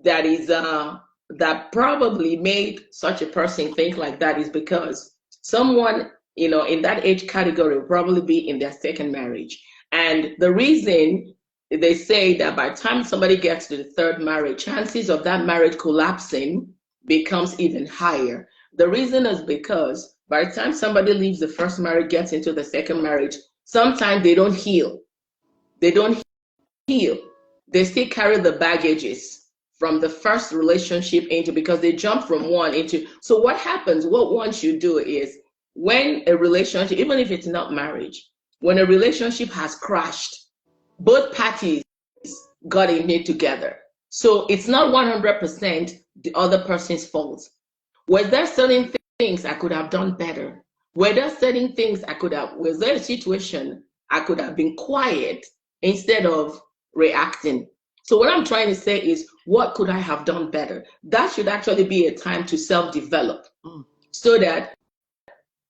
that is that probably made such a person think like that is because someone, you know, in that age category will probably be in their second marriage. And the reason they say that by the time somebody gets to the third marriage, chances of that marriage collapsing becomes even higher. The reason is because by the time somebody leaves the first marriage, gets into the second marriage, sometimes they don't heal. They don't heal. They still carry the baggages from the first relationship into, because they jump from one into. So what happens, what one should do is, when a relationship, even if it's not marriage, when a relationship has crashed, both parties got in it together. So it's not 100% the other person's fault. Was there certain things I could have done better? Were there certain things was there a situation I could have been quiet instead of reacting? So what I'm trying to say is, what could I have done better? That should actually be a time to self-develop. So that,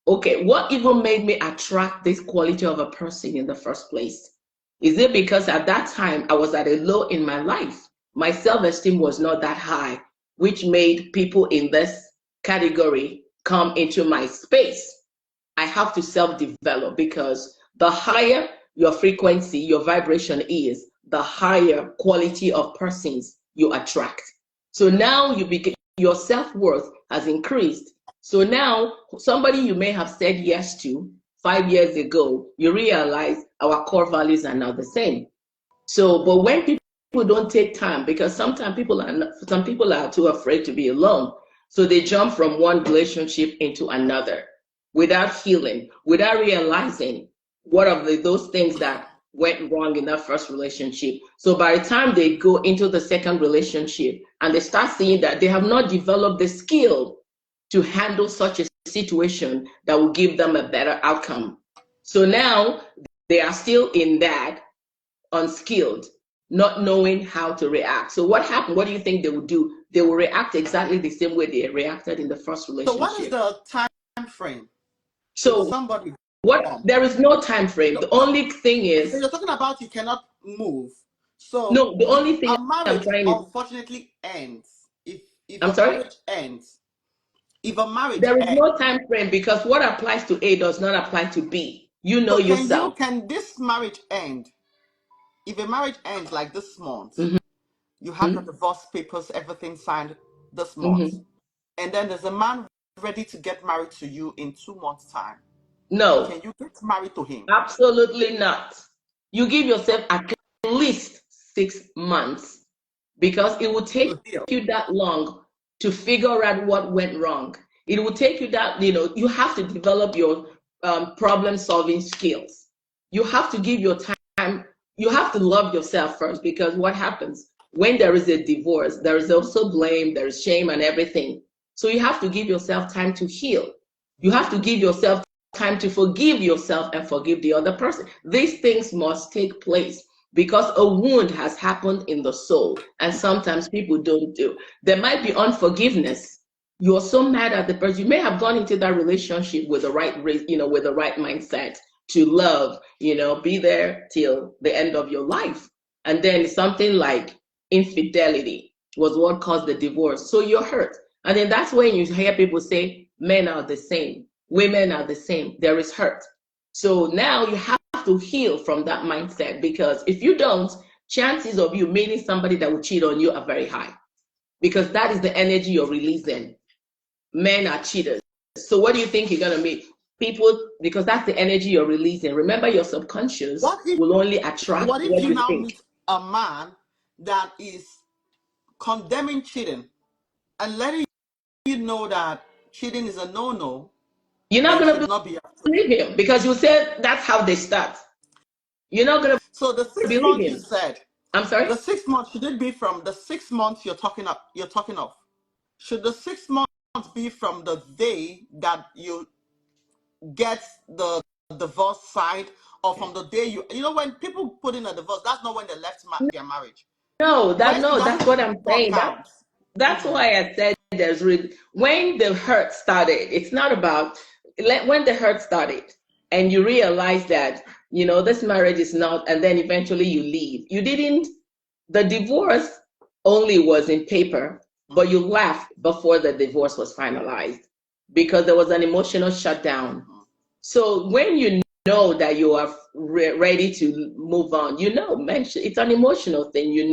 okay, what even made me attract this quality of a person in the first place? Is it because at that time I was at a low in my life? My self-esteem was not that high, which made people in this category come into my space. I have to self-develop, because the higher your frequency, your vibration is, the higher quality of persons you attract. So now your self-worth has increased. So now somebody you may have said yes to 5 years ago, you realize our core values are not the same. So, but when people don't take time, because sometimes some people are too afraid to be alone, so they jump from one relationship into another without healing, without realizing what of those things that went wrong in that first relationship. So by the time they go into the second relationship and they start seeing that they have not developed the skill to handle such a situation that will give them a better outcome. So now they are still in that, unskilled, not knowing how to react. So what happened? What do you think they would do? They will react exactly the same way they reacted in the first relationship. So what is the time frame? So somebody there is no time frame. The only thing is, so you're talking about you cannot move. So no, the only thing a marriage unfortunately ends. If I'm sorry? marriage ends, if a marriage there is no time frame, because what applies to A does not apply to B. You know yourself. Can this marriage end? If a marriage ends like this month, you have the divorce papers, everything signed this month, and then there's a man ready to get married to you in 2 months' time. No. Can you get married to him? Absolutely not. You give yourself at least 6 months, because it will take you that long to figure out what went wrong. It will take you that, you have to develop your problem-solving skills. You have to give your time. You have to love yourself first, because what happens when there is a divorce, there is also blame, there is shame and everything. So you have to give yourself time to heal. You have to give yourself time to forgive yourself and forgive the other person. These things must take place, because a wound has happened in the soul, and sometimes people don't do. There might be unforgiveness. You're so mad at the person. You may have gone into that relationship with the right, with the right mindset to love, be there till the end of your life. And then something like infidelity was what caused the divorce. So you're hurt. And then that's when you hear people say, men are the same, women are the same. There is hurt. So now you have to heal from that mindset, because if you don't, chances of you meeting somebody that will cheat on you are very high, because that is the energy you're releasing. Men are cheaters. So what do you think you're going to meet? People, because that's the energy you're releasing. Remember, your subconscious will only attract what if you now think. Meet a man that is condemning cheating and letting you know that cheating is a no-no? You're not going to believe him, because you said that's how they start. You're not going to. So the 6 months you said. I'm sorry. The 6 months, should it be from the 6 months you're talking of? Should the 6 months be from the day that you get the divorce signed, or from the day when people put in a divorce? That's not when they left their marriage. That's what I'm saying. counts. That's why I said when the hurt started, it's not about when the hurt started and you realize that, this marriage is not, and then eventually you leave. The divorce only was in paper, but you left before the divorce was finalized because there was an emotional shutdown. So when you know that you are ready to move on, it's an emotional thing.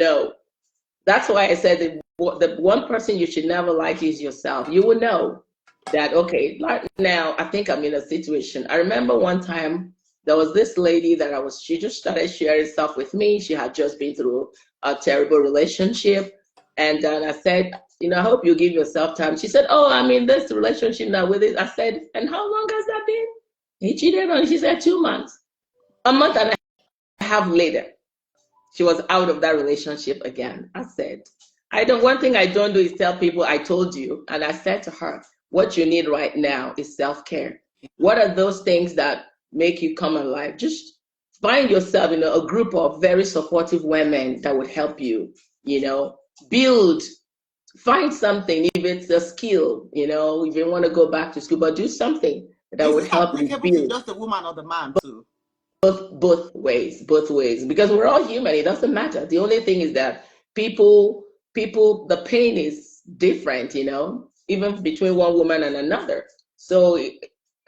That's why I said the one person you should never like is yourself. You will know that, okay, right now I think I'm in a situation. I remember one time there was this lady she just started sharing stuff with me. She had just been through a terrible relationship. And then I said, I hope you give yourself time. She said, oh, I'm in this relationship now with it. I said, and how long has that been? He cheated on, she said 2 months. A month and a half later, she was out of that relationship again. I said, one thing I don't do is tell people I told you. And I said to her, what you need right now is self-care. What are those things that make you come alive? Just find yourself in a group of very supportive women that would help you, build, find something, if it's a skill, if you want to go back to school, but do something that would help you build. To just the woman or the man too? Both ways, because we're all human. It doesn't matter. The only thing is that people, the pain is different, even between one woman and another. So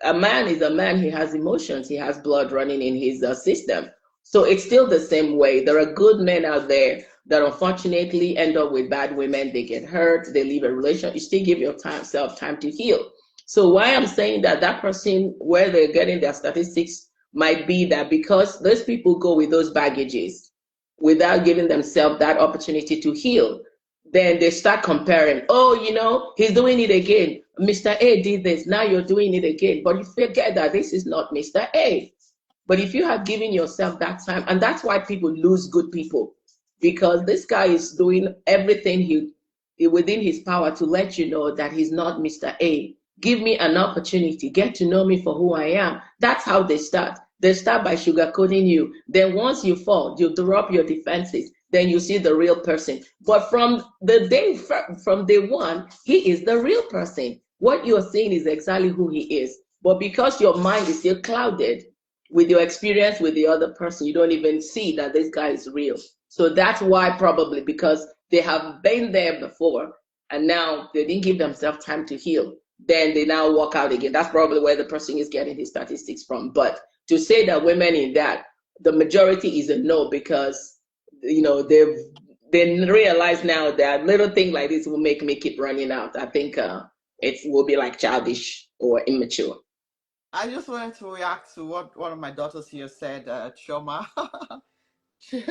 a man is a man. He has emotions. He has blood running in his system. So it's still the same way. There are good men out there that unfortunately end up with bad women. They get hurt. They leave a relationship. You still give yourself time to heal. So why I'm saying that person, where they're getting their statistics, might be that because those people go with those baggages without giving themselves that opportunity to heal, then they start comparing. Oh, he's doing it again. Mr. A did this. Now you're doing it again. But you forget that this is not Mr. A. But if you have given yourself that time, and that's why people lose good people, because this guy is doing everything within his power to let you know that he's not Mr. A. Give me an opportunity. Get to know me for who I am. That's how they start. They start by sugarcoating you. Then once you fall, you drop your defenses. Then you see the real person. But from day one, he is the real person. What you're seeing is exactly who he is. But because your mind is still clouded with your experience with the other person, you don't even see that this guy is real. So that's why, probably because they have been there before and now they didn't give themselves time to heal, then they now walk out again. That's probably where the person is getting his statistics from. But to say that women in that, the majority is a no, because they realize now that little thing like this will make me keep running out. I think it will be like childish or immature. I just wanted to react to what one of my daughters here said, Choma. she,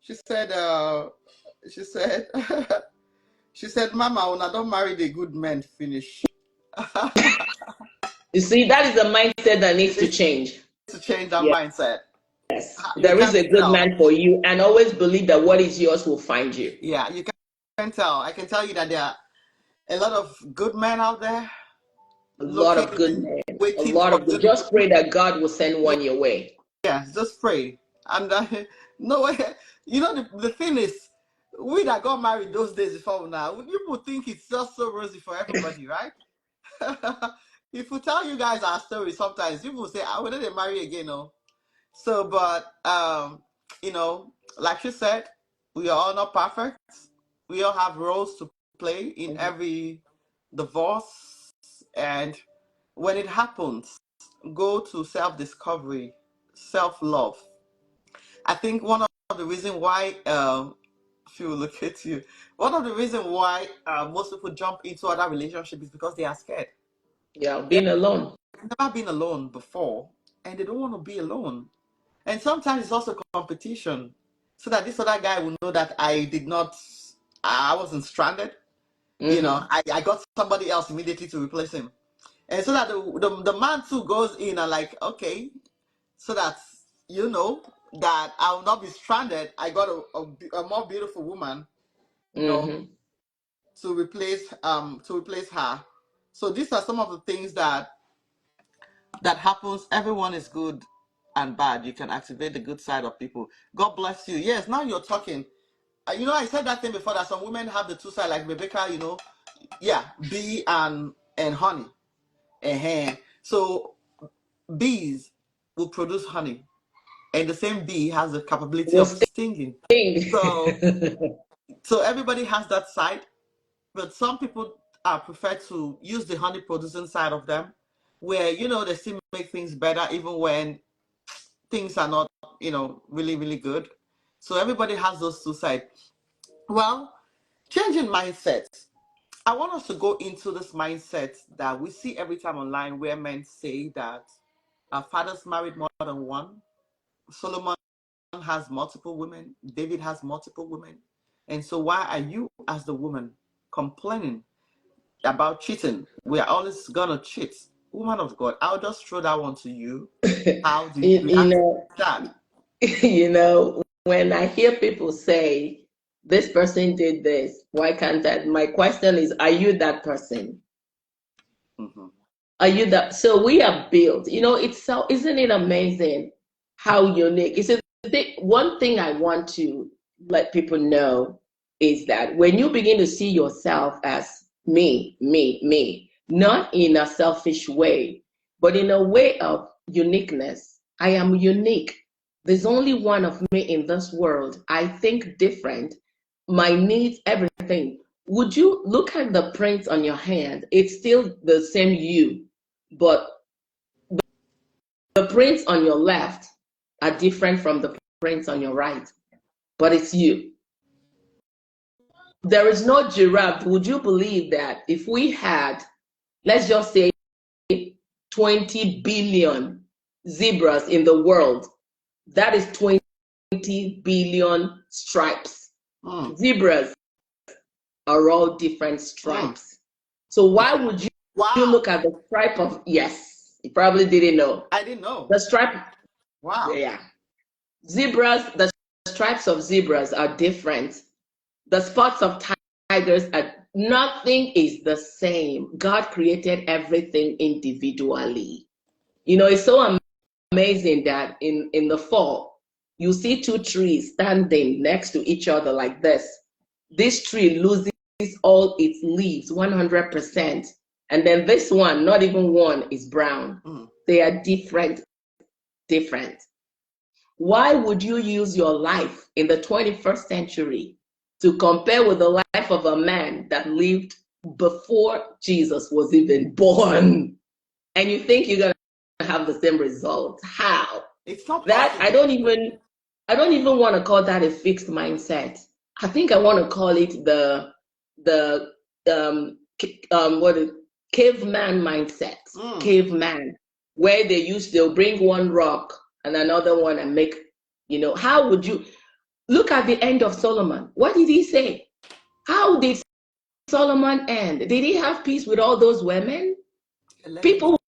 she said, she said, she said, Mama, when I don't marry the good men, finish. You see, that is a mindset that needs to change. To change that mindset. Yes, there is a good man for you, and always believe that what is yours will find you. Yeah, you can tell. I can tell you that there are a lot of good men out there. A lot of good men. A lot of good. Just pray that God will send one your way. Yeah, just pray. And no way. The thing is, we that got married those days before now, people think it's just so rosy for everybody, right? If we tell you guys our story, sometimes people say, "I wouldn't they marry again?" No. So, but like you said, we are all not perfect. We all have roles to play in every divorce, and when it happens, go to self-discovery, self-love. I think one of the reasons why, if you look at you, one of the reasons why most people jump into other relationships is because they are scared. Yeah, being alone. They've never been alone before, and they don't want to be alone. And sometimes it's also competition, so that this other guy will know that I wasn't stranded. Mm-hmm. I got somebody else immediately to replace him. And so that the man too goes in and like, okay, so that that I will not be stranded. I got a more beautiful woman, Mm-hmm. to replace her. So these are some of the things that happens. Everyone is good and bad. You can activate the good side of people. God bless you. Yes, now you're talking. I said that thing before that some women have the two sides, like Rebecca, bee and honey. So bees will produce honey, and the same bee has the capability Will of stinging. So, sting. so everybody has that side, but some people prefer to use the honey producing side of them, where they still make things better even when things are not really really good. So everybody has those two sides. Well, changing mindset. I want us to go into this mindset that we see every time online where men say that our fathers married more than one. Solomon has multiple women. David has multiple women. And so why are you as the woman complaining about cheating? We are always gonna cheat. Woman of God, I'll just throw that one to you. How do you You react know, to that? when I hear people say, this person did this, why can't that? My question is, are you that person? Mm-hmm. Are you that? So we are built, it's so, isn't it amazing how unique? It's one thing I want to let people know is that when you begin to see yourself as me, me, me, not in a selfish way, but in a way of uniqueness. I am unique. There's only one of me in this world. I think different. My needs, everything. Would you look at the prints on your hand? It's still the same you, but the prints on your left are different from the prints on your right, but it's you. There is no giraffe. Would you believe that if we had, let's just say, 20 billion zebras in the world, that is 20 billion stripes. Zebras are all different stripes. So why would you look at the stripe of, yes, you probably didn't know. I didn't know. The stripe, wow. Yeah. Zebras, the stripes of zebras are different. The spots of tigers are, nothing is the same. God created everything individually. It's so amazing that in the fall, you see two trees standing next to each other like this. This tree loses all its leaves 100%. And then this one, not even one, is brown. They are different. Why would you use your life in the 21st century to compare with the life of a man that lived before Jesus was even born? And you think you're going to have the same result? How? It's not that possible. I don't even want to call that a fixed mindset. I think I want to call it the caveman mindset. Caveman, where they'll bring one rock and another one and make, how would you look at the end of Solomon? What did he say? How did Solomon end? Did he have peace with all those women? People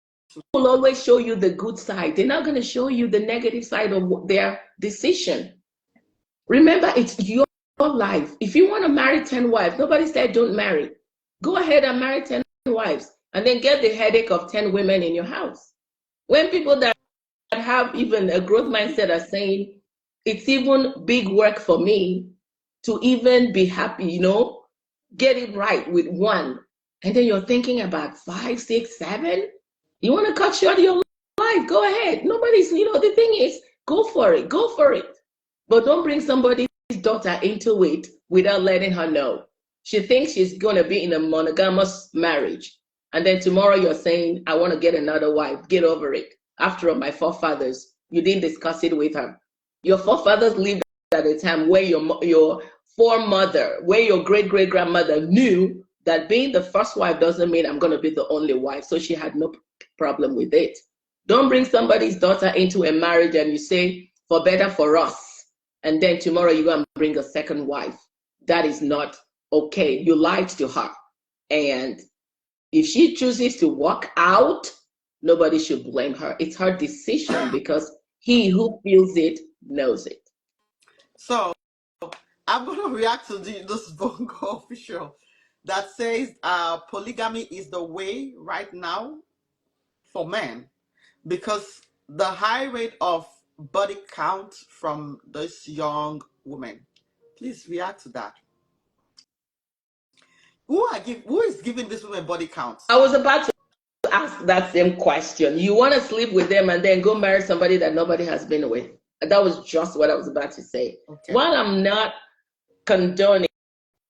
will always show you the good side. They're not going to show you the negative side of their decision. Remember, it's your life. If you want to marry 10 wives, nobody said don't marry. Go ahead and marry 10 wives and then get the headache of 10 women in your house. When people that have even a growth mindset are saying, it's even big work for me to even be happy, get it right with one. And then you're thinking about 5, 6, 7. You want to cut short your life? Go ahead. Nobody's, the thing is, go for it. But don't bring somebody's daughter into it without letting her know. She thinks she's going to be in a monogamous marriage. And then tomorrow you're saying, I want to get another wife. Get over it. After all, my forefathers, you didn't discuss it with her. Your forefathers lived at a time where your foremother, where your great-great-grandmother knew that being the first wife doesn't mean I'm going to be the only wife. So she had no problem with it. Don't bring somebody's daughter into a marriage and you say, for better for us. And then tomorrow you go and bring a second wife. That is not okay. You lied to her. And if she chooses to walk out, nobody should blame her. It's her decision because he who feels it knows it. So I'm going to react to this Bongo official that says polygamy is the way right now for men because the high rate of body count from this young woman. Please react to that. Who is giving this woman body counts? I was about to ask that same question. You want to sleep with them and then go marry somebody that nobody has been with? That was just what I was about to say. Okay. While I'm not condoning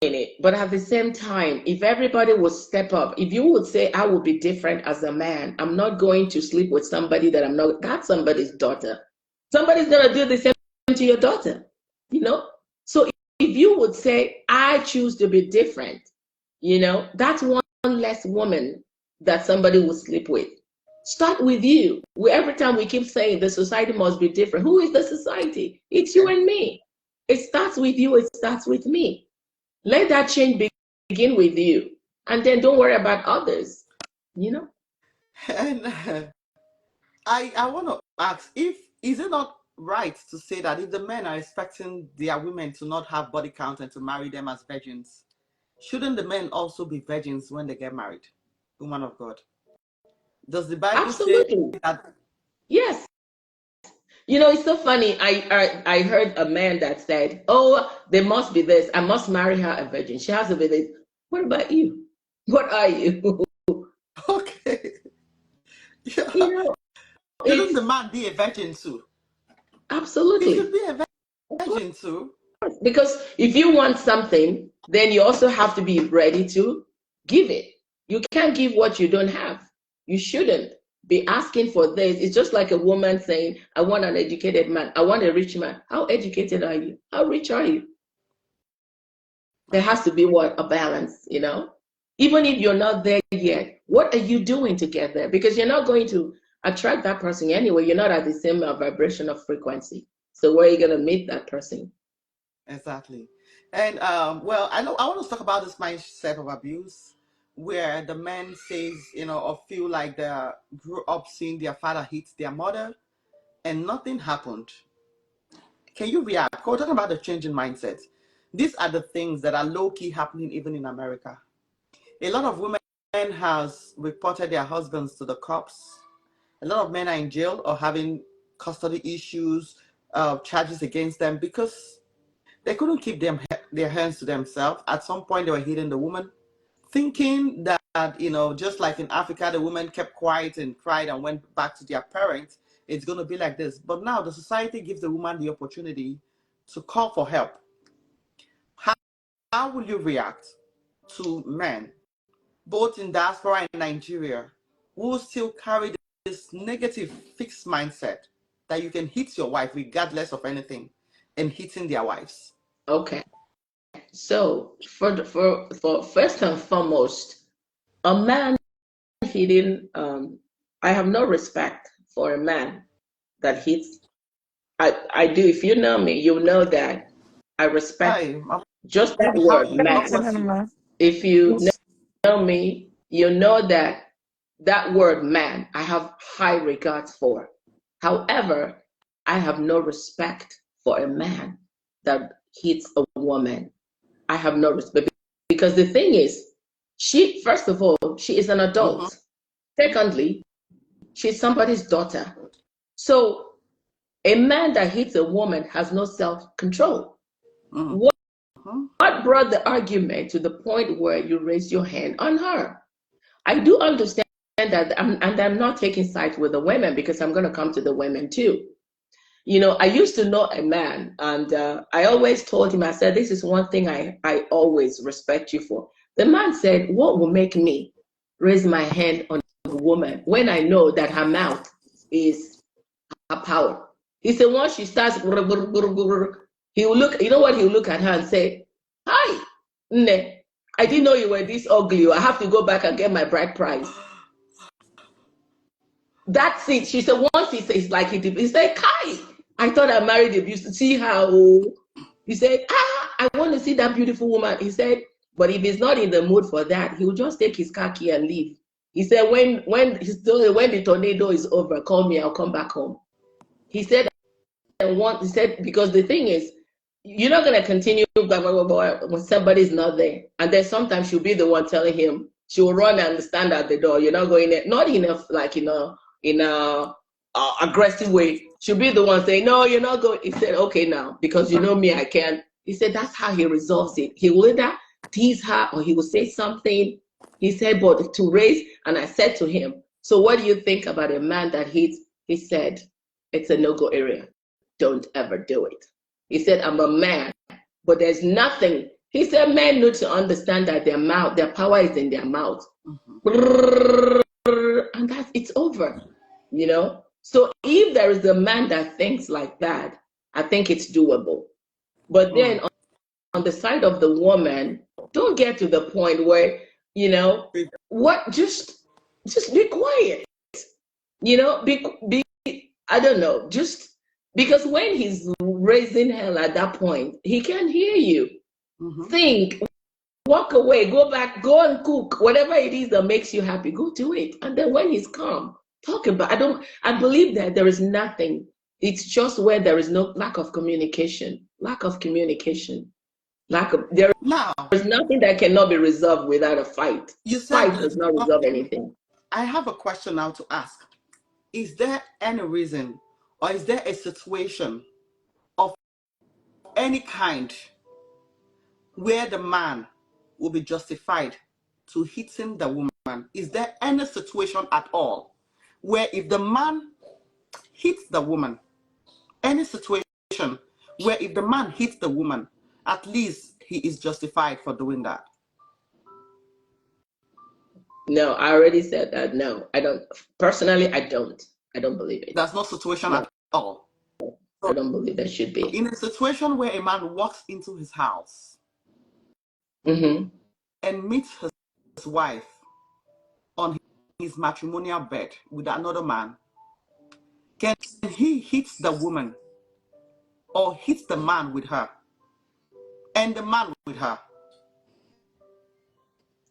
it, but at the same time, if everybody would step up, if you would say, I will be different as a man, I'm not going to sleep with somebody that I'm not, that's somebody's daughter. Somebody's going to do the same to your daughter, you know? So if you would say, I choose to be different, you know, that's one less woman that somebody will sleep with. Start with you. Every time we keep saying the society must be different. Who is the society? It's you and me. It starts with you. It starts with me. Let that change begin with you. And then don't worry about others, you know? And I want to ask, is it not right to say that if the men are expecting their women to not have body count and to marry them as virgins, shouldn't the men also be virgins when they get married? Woman of God. Does the Bible say that? Yes. You know, it's so funny. I heard a man that said, oh, there must be this. I must marry her a virgin. She has to be this. What about you? What are you? Okay. Yeah. You know, shouldn't the man be a virgin too? Absolutely. He should be a virgin too. Because if you want something, then you also have to be ready to give it. You can't give what you don't have. You shouldn't be asking for this. It's just like a woman saying, I want an educated man. I want a rich man. How educated are you? How rich are you? There has to be what? A balance, you know? Even if you're not there yet, what are you doing to get there? Because you're not going to attract that person anyway. You're not at the same vibration of frequency. So where are you going to meet that person? Exactly. And well, I want to talk about this mindset of abuse where the man says, you know, or feel like they grew up seeing their father hit their mother and nothing happened. Can you react? We're talking about the change in mindset. These are the things that are low-key happening even in America. A lot of women has reported their husbands to the cops. A lot of men are in jail or having custody issues, charges against them because they couldn't keep their hands to themselves. At some point, they were hitting the woman, thinking that, you know, just like in Africa, the women kept quiet and cried and went back to their parents. It's going to be like this. But now the society gives the woman the opportunity to call for help. How will you react to men, both in diaspora and Nigeria, who still carry this negative fixed mindset that you can hit your wife regardless of anything and hitting their wives? Okay. So for first and foremost, a man hitting, I have no respect for a man that hits. I do. If you know me, you know that I respect just that word, man. If you know me, you know that that word, man, I have high regards for. However, I have no respect for a man that hits a woman. I have no respect because the thing is, she, first of all, she is an adult. Secondly, she's somebody's daughter. So a man that hits a woman has no self-control. What brought the argument to the point where you raise your hand on her? I do understand that, and I'm not taking sides with the women because I'm going to come to the women too. You know, I used to know a man, and I always told him, I said, this is one thing I always respect you for. The man said, what will make me raise my hand on a woman when I know that her mouth is her power? He said, once she starts, he will look, you know what, he'll look at her and say, hi, Nne, I didn't know you were this ugly. I have to go back and get my bride price. That's it. She said, once he says, like he said, Kai, I thought I married a beautiful. See how he said, I want to see that beautiful woman. He said, but if he's not in the mood for that, he will just take his car key and leave. He said, when the tornado is over, call me, I'll come back home. He said, because the thing is, you're not going to continue when somebody's not there. And then sometimes she'll be the one telling him, she will run and stand at the door. You're not going there, not enough, like, in a aggressive way. She'll be the one saying, no, you're not going. He said, okay, now, because you know me, I can't. He said that's how he resolves it. He will either tease her or he will say something. He said, but to raise, and I said to him, so what do you think about a man that hits? He said, it's a no-go area. Don't ever do it. He said, I'm a man, but there's nothing. He said, men need to understand that their power is in their mouth. And it's over, you know? So if there is a man that thinks like that, I think it's doable. But then on the side of the woman, don't get to the point where, you know, just be quiet. You know, I don't know, just because when he's raising hell at that point, he can't hear you. Think, walk away, go back, go and cook, whatever it is that makes you happy, go do it. And then when he's calm, talk about, I believe that there is nothing. It's just where there is no lack of communication. There is nothing that cannot be resolved without a fight. Fight does not resolve anything. I have a question now to ask. Is there any reason, or is there a situation of any kind where the man will be justified to hitting the woman? Is there any situation at all where if the man hits the woman, any situation where if the man hits the woman, at least he is justified for doing that? No, I already said that. No, I don't. Personally, I don't believe it. There's no situation at all. I don't believe there should be. In a situation where a man walks into his house and meets his wife on his matrimonial bed with another man, can he hit the woman or hit the man with her and the man with her?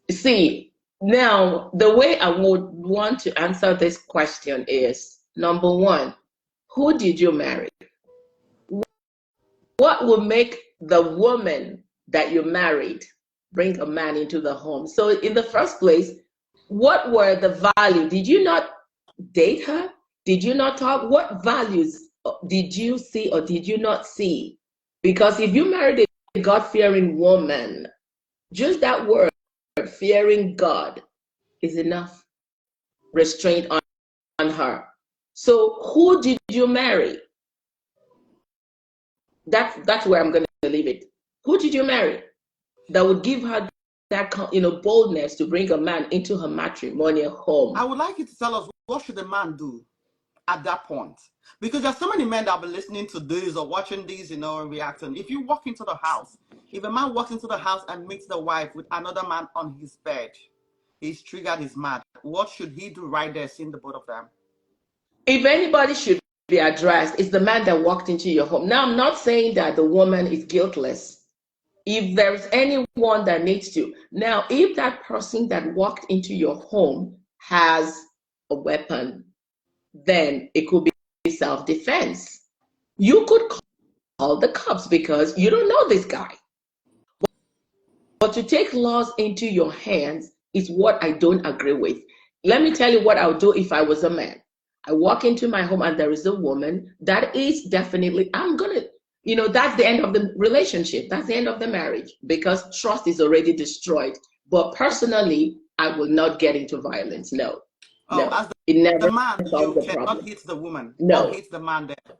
See, now the way I would want to answer this question is, number one, who did you marry? What will make the woman that you married bring a man into the home? So in the first place, what were the values? Did you not date her? Did you not talk? What values did you see or did you not see? Because if you married a God-fearing woman, just that word, fearing God, is enough restraint on her. So who did you marry? That's where I'm going to leave it. Who did you marry that would give her that boldness to bring a man into her matrimonial home? I would like you to tell us, what should a man do at that point? Because there's so many men that will be listening to this or watching these, and reacting. If you walk into the house, if a man walks into the house and meets the wife with another man on his bed, he's triggered, he's mad. What should he do right there, seeing the both of them? If anybody should be addressed, it's the man that walked into your home. Now, I'm not saying that the woman is guiltless. If there's anyone that needs to. Now, if that person that walked into your home has a weapon, then it could be self-defense. You could call the cops because you don't know this guy. But to take laws into your hands is what I don't agree with. Let me tell you what I would do if I was a man. I walk into my home and there is a woman that is definitely, that's the end of the relationship. That's the end of the marriage because trust is already destroyed. But personally, I will not get into violence. No. No, as it never the man, you cannot hit the woman. No. Or hit the man there.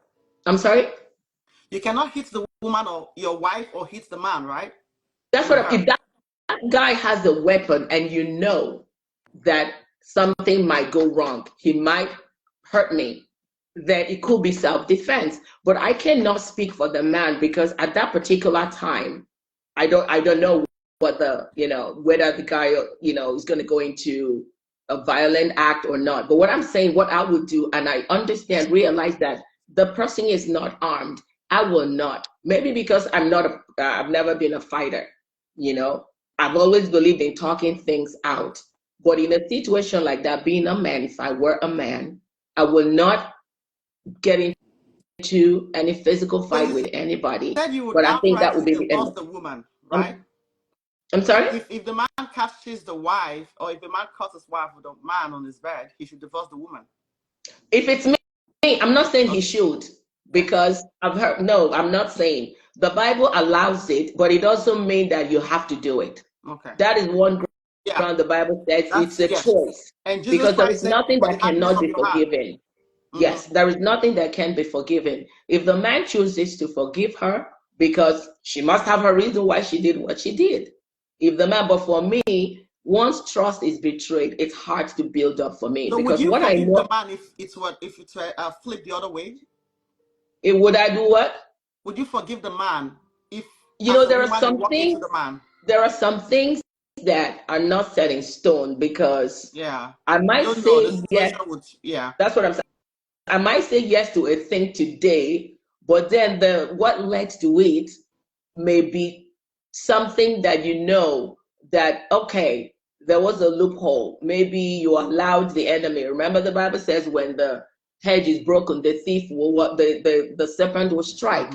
I'm sorry? You cannot hit the woman or your wife or hit the man, right? That's what, if that guy has a weapon and you know that something might go wrong, he might hurt me, then it could be self-defense. But I cannot speak for the man because at that particular time, I don't know what whether the guy, is going to go into a violent act or not. But what I'm saying, what I would do, and I realize that the person is not armed, I will not. Maybe because I've never been a fighter, I've always believed in talking things out. But in a situation like that, being a man, if I were a man, I will not get into any physical fight with anybody. But I think that would be the woman, right? I'm sorry? If the man catches the wife, or if the man cuts his wife with a man on his bed, he should divorce the woman. If it's me, I'm not saying he should, because I've heard, no, I'm not saying. The Bible allows it, but it doesn't mean that you have to do it. Okay. That is one ground the Bible says it's a choice. And Jesus because there Christ is said, nothing "For that the happiness cannot of be your heart." forgiven. Yes, there is nothing that can be forgiven. If the man chooses to forgive her, because she must have a reason why she did what she did. If the man, but for me, once trust is betrayed, it's hard to build up for me. So would Because you what I forgive know, the man if it's flipped the other way? would I do what? Would you forgive the man if, as a there are woman, you some walk into things. the man? There are some things that are not set in stone because I you might don't know the say yes. situation would. That's what I'm saying. I might say yes to a thing today, but then what led to it may be something that that, okay, there was a loophole. Maybe you allowed the enemy. Remember the Bible says when the hedge is broken, the thief will, what the serpent will strike.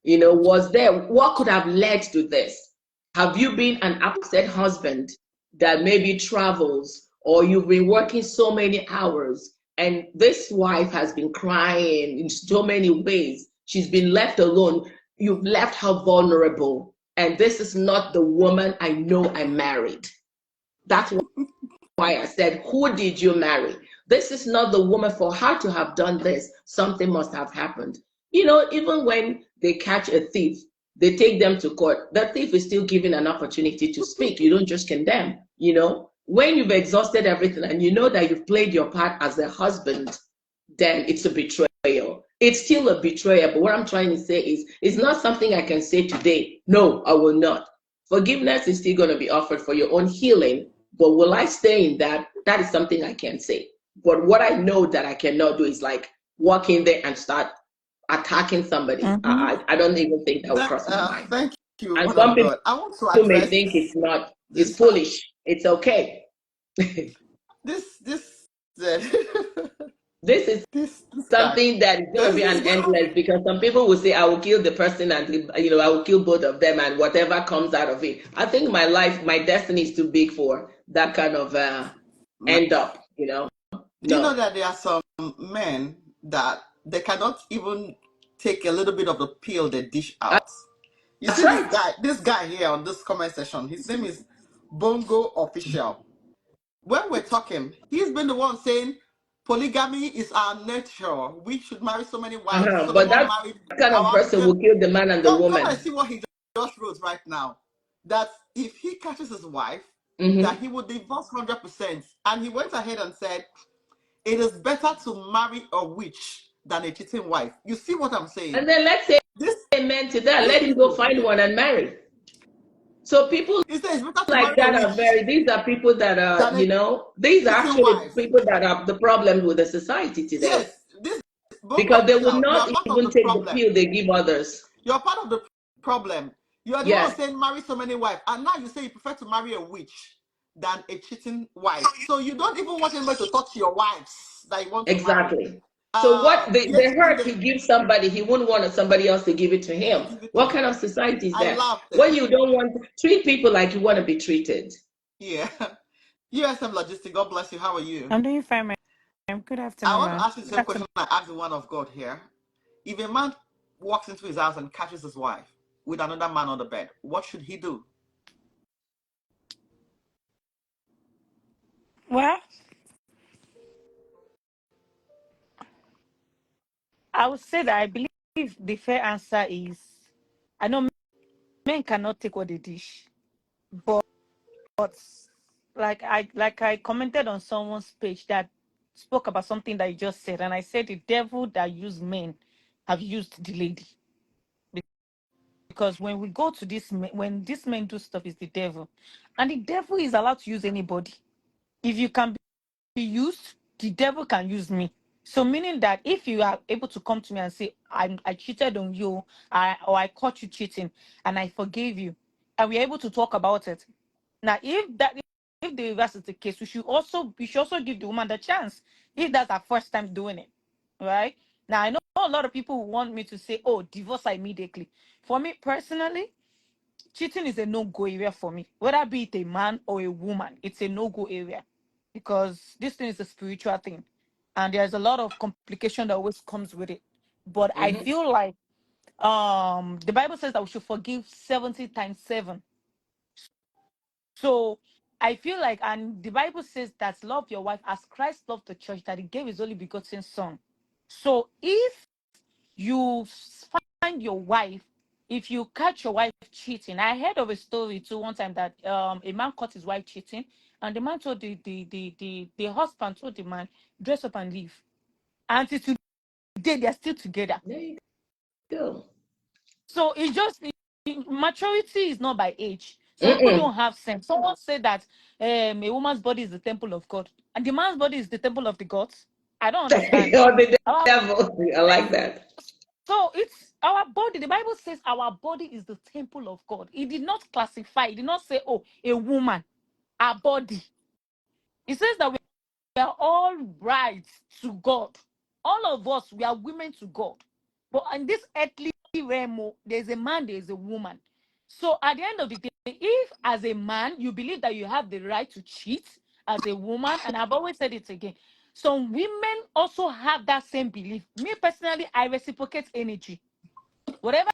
Was there, what could have led to this? Have you been an upset husband that maybe travels, or you've been working so many hours and this wife has been crying in so many ways? She's been left alone. You've left her vulnerable. And this is not the woman I know I married. That's why I said, who did you marry? This is not the woman. For her to have done this, something must have happened. Even when they catch a thief, they take them to court. The thief is still given an opportunity to speak. You don't just condemn. When you've exhausted everything and you know that you've played your part as a husband, then it's a betrayal. It's still a betrayal. But what I'm trying to say is, it's not something I can say today. No, I will not. Forgiveness is still going to be offered for your own healing. But will I stay in that? That is something I can't say. But what I know that I cannot do is like walk in there and start attacking somebody. I don't even think that will cross my mind. Thank you, and Word some of people God. I want to address may think it's foolish. It's okay. This This is something that is going to be an endless, because some people will say, I will kill the person and, I will kill both of them and whatever comes out of it. I think my destiny is too big for that kind of end up, No. Do you know that there are some men that they cannot even take a little bit of the pill they dish out? You see this guy here on this comment section, his name is Bongo Official. When we're talking, he's been the one saying polygamy is our nature. We should marry so many wives. But that kind of person will kill the man and the woman. Come and see what he just wrote right now. That if he catches his wife, that he would divorce 100%. And he went ahead and said, it is better to marry a witch than a cheating wife. You see what I'm saying? And then let's say amen to that. Let him go find one and marry. So people like that are these are people that are, these are actually people that are the problem with the society today. Yes, because they will not even take the pill they give others. You're part of the problem. You are the one saying marry so many wives, and now you say you prefer to marry a witch than a cheating wife. So you don't even want anybody to touch your wives that you want to marry. So what the hurt he gives somebody, he wouldn't want somebody else to give it to him. What kind of society is that? When you don't want to treat people like you want to be treated. Yeah. USM Logistics, God bless you. How are you? I'm doing fine, ma'am. Good afternoon. I want to ask you the same question I asked the one of God here. If a man walks into his house and catches his wife with another man on the bed, what should he do? Well, I would say that I believe the fair answer is, I know men cannot take what they dish, but like I commented on someone's page that spoke about something that you just said, and I said the devil that used men have used the lady. Because when we go to this, when these men do stuff, is the devil, and the devil is allowed to use anybody. If you can be used, the devil can use me. So meaning that if you are able to come to me and say, I cheated on you, or I caught you cheating, and I forgave you, and we're able to talk about it. Now, if the reverse is the case, we should also give the woman the chance if that's her first time doing it, right? Now, I know a lot of people want me to say, oh, divorce her immediately. For me personally, cheating is a no-go area for me. Whether be it a man or a woman, it's a no-go area, because this thing is a spiritual thing, and there's a lot of complication that always comes with it. But I feel like the Bible says that we should forgive 70 times 7. So I feel like, and the Bible says that love your wife as Christ loved the church, that he gave his only begotten son. So if you find your wife, if you catch your wife cheating, I heard of a story too one time that a man caught his wife cheating, and the man told the husband told the man, dress up and leave. Until today, they're still together. There you go. So it's just maturity is not by age. Some people don't have sense. Someone said that a woman's body is the temple of God, and the man's body is the temple of the gods. I don't understand. Or the Our, devil. I like that. so it's our body. The Bible says our body is the temple of God. It did not classify. It did not say, oh, a woman, our body. It says that we are all right to God. All of us, we are women to God. But in this earthly realm, there's a man, there's a woman. So at the end of the day, if as a man, you believe that you have the right to cheat as a woman, and I've always said it again, some women also have that same belief. Me personally, I reciprocate energy. Whatever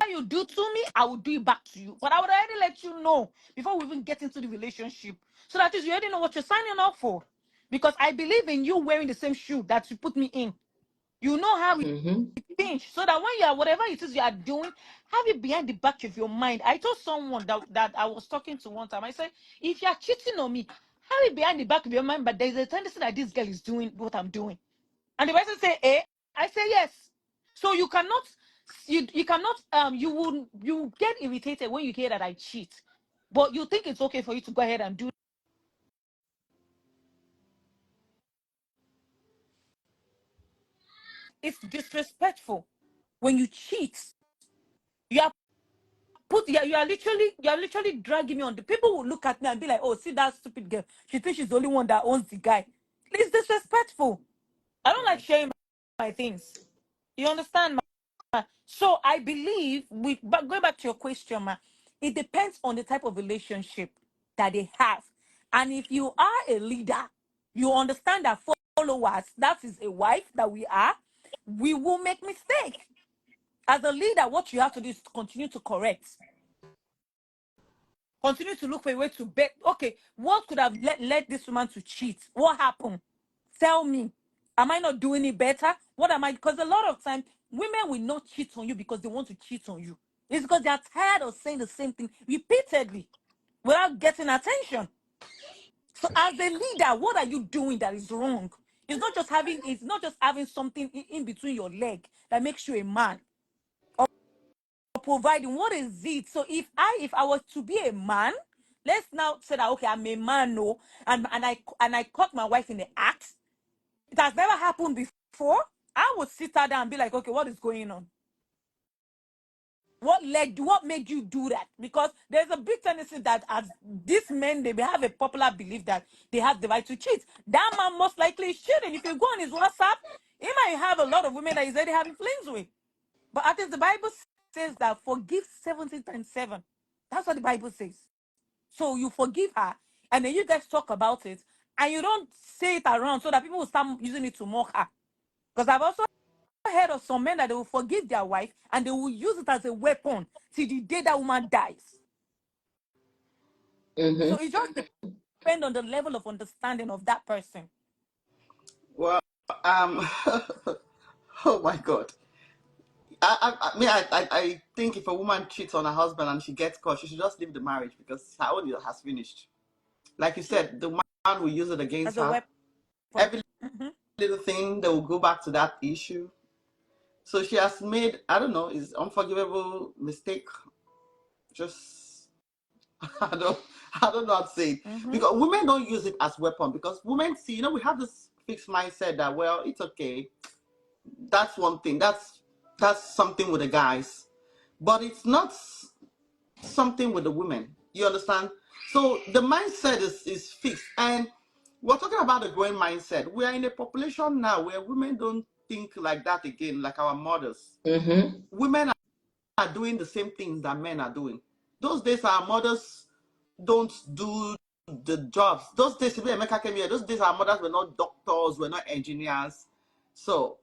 you do to me, I will do it back to you. But I would already let you know before we even get into the relationship. So that is, you already know what you're signing up for. Because I believe in you wearing the same shoe that you put me in. You know how it pinch. So that when you are, whatever it is you are doing, have it behind the back of your mind. I told someone that I was talking to one time, I said, if you are cheating on me, have it behind the back of your mind, but there's a tendency that this girl is doing what I'm doing. And the person say, eh? I say yes. So you cannot, you cannot, you get irritated when you hear that I cheat, but you think it's okay for you to go ahead and do. It's disrespectful when you cheat. You are you are literally dragging me on. The people will look at me and be like, oh, see that stupid girl. She thinks she's the only one that owns the guy. It's disrespectful. I don't like sharing my things. You understand, ma? So I believe but going back to your question, ma, it depends on the type of relationship that they have. And if you are a leader, you understand that followers, that is a wife that we will make mistake. As a leader, what you have to do is to continue to correct. Continue to look for a way to bet. Okay, what could have led this woman to cheat? What happened? Tell me. Am I not doing it better? What am I? Because a lot of times, women will not cheat on you because they want to cheat on you. It's because they are tired of saying the same thing repeatedly without getting attention. So as a leader, what are you doing that is wrong? It's not just having something in between your leg that makes you a man. Providing, what is it? So if I was to be a man, let's now say that, okay, I'm a man, no, and I caught my wife in the act. It has never happened before. I would sit her down and be like, okay, what is going on? What made you do that? Because there's a big tendency that as these men, they have a popular belief that they have the right to cheat. That man most likely is cheating. If you go on his WhatsApp, he might have a lot of women that he's already having flings with. But I think the Bible says that forgive 70 times 7. That's what the Bible says. So you forgive her, and then you guys talk about it, and you don't say it around so that people will start using it to mock her. Because I've also heard of some men that they will forgive their wife and they will use it as a weapon till the day that woman dies. So it just depends on the level of understanding of that person. Well, oh my God. I think if a woman cheats on her husband and she gets caught, she should just leave the marriage because her own has finished. Like you said, the man will use it against As a her. weapon. Every little thing, they will go back to that issue. So she has made, I don't know, is unforgivable mistake. Just I don't know how to say it. Because women don't use it as weapon because women see, we have this fixed mindset that, well, it's okay. That's one thing. That's something with the guys. But it's not something with the women. You understand? So the mindset is fixed. And we're talking about a growing mindset. We are in a population now where women don't think like that again, like our mothers. Women are doing the same things that men are doing. Those days, our mothers don't do the jobs. Those days, Emeka came here. Those days, our mothers were not doctors, were not engineers. So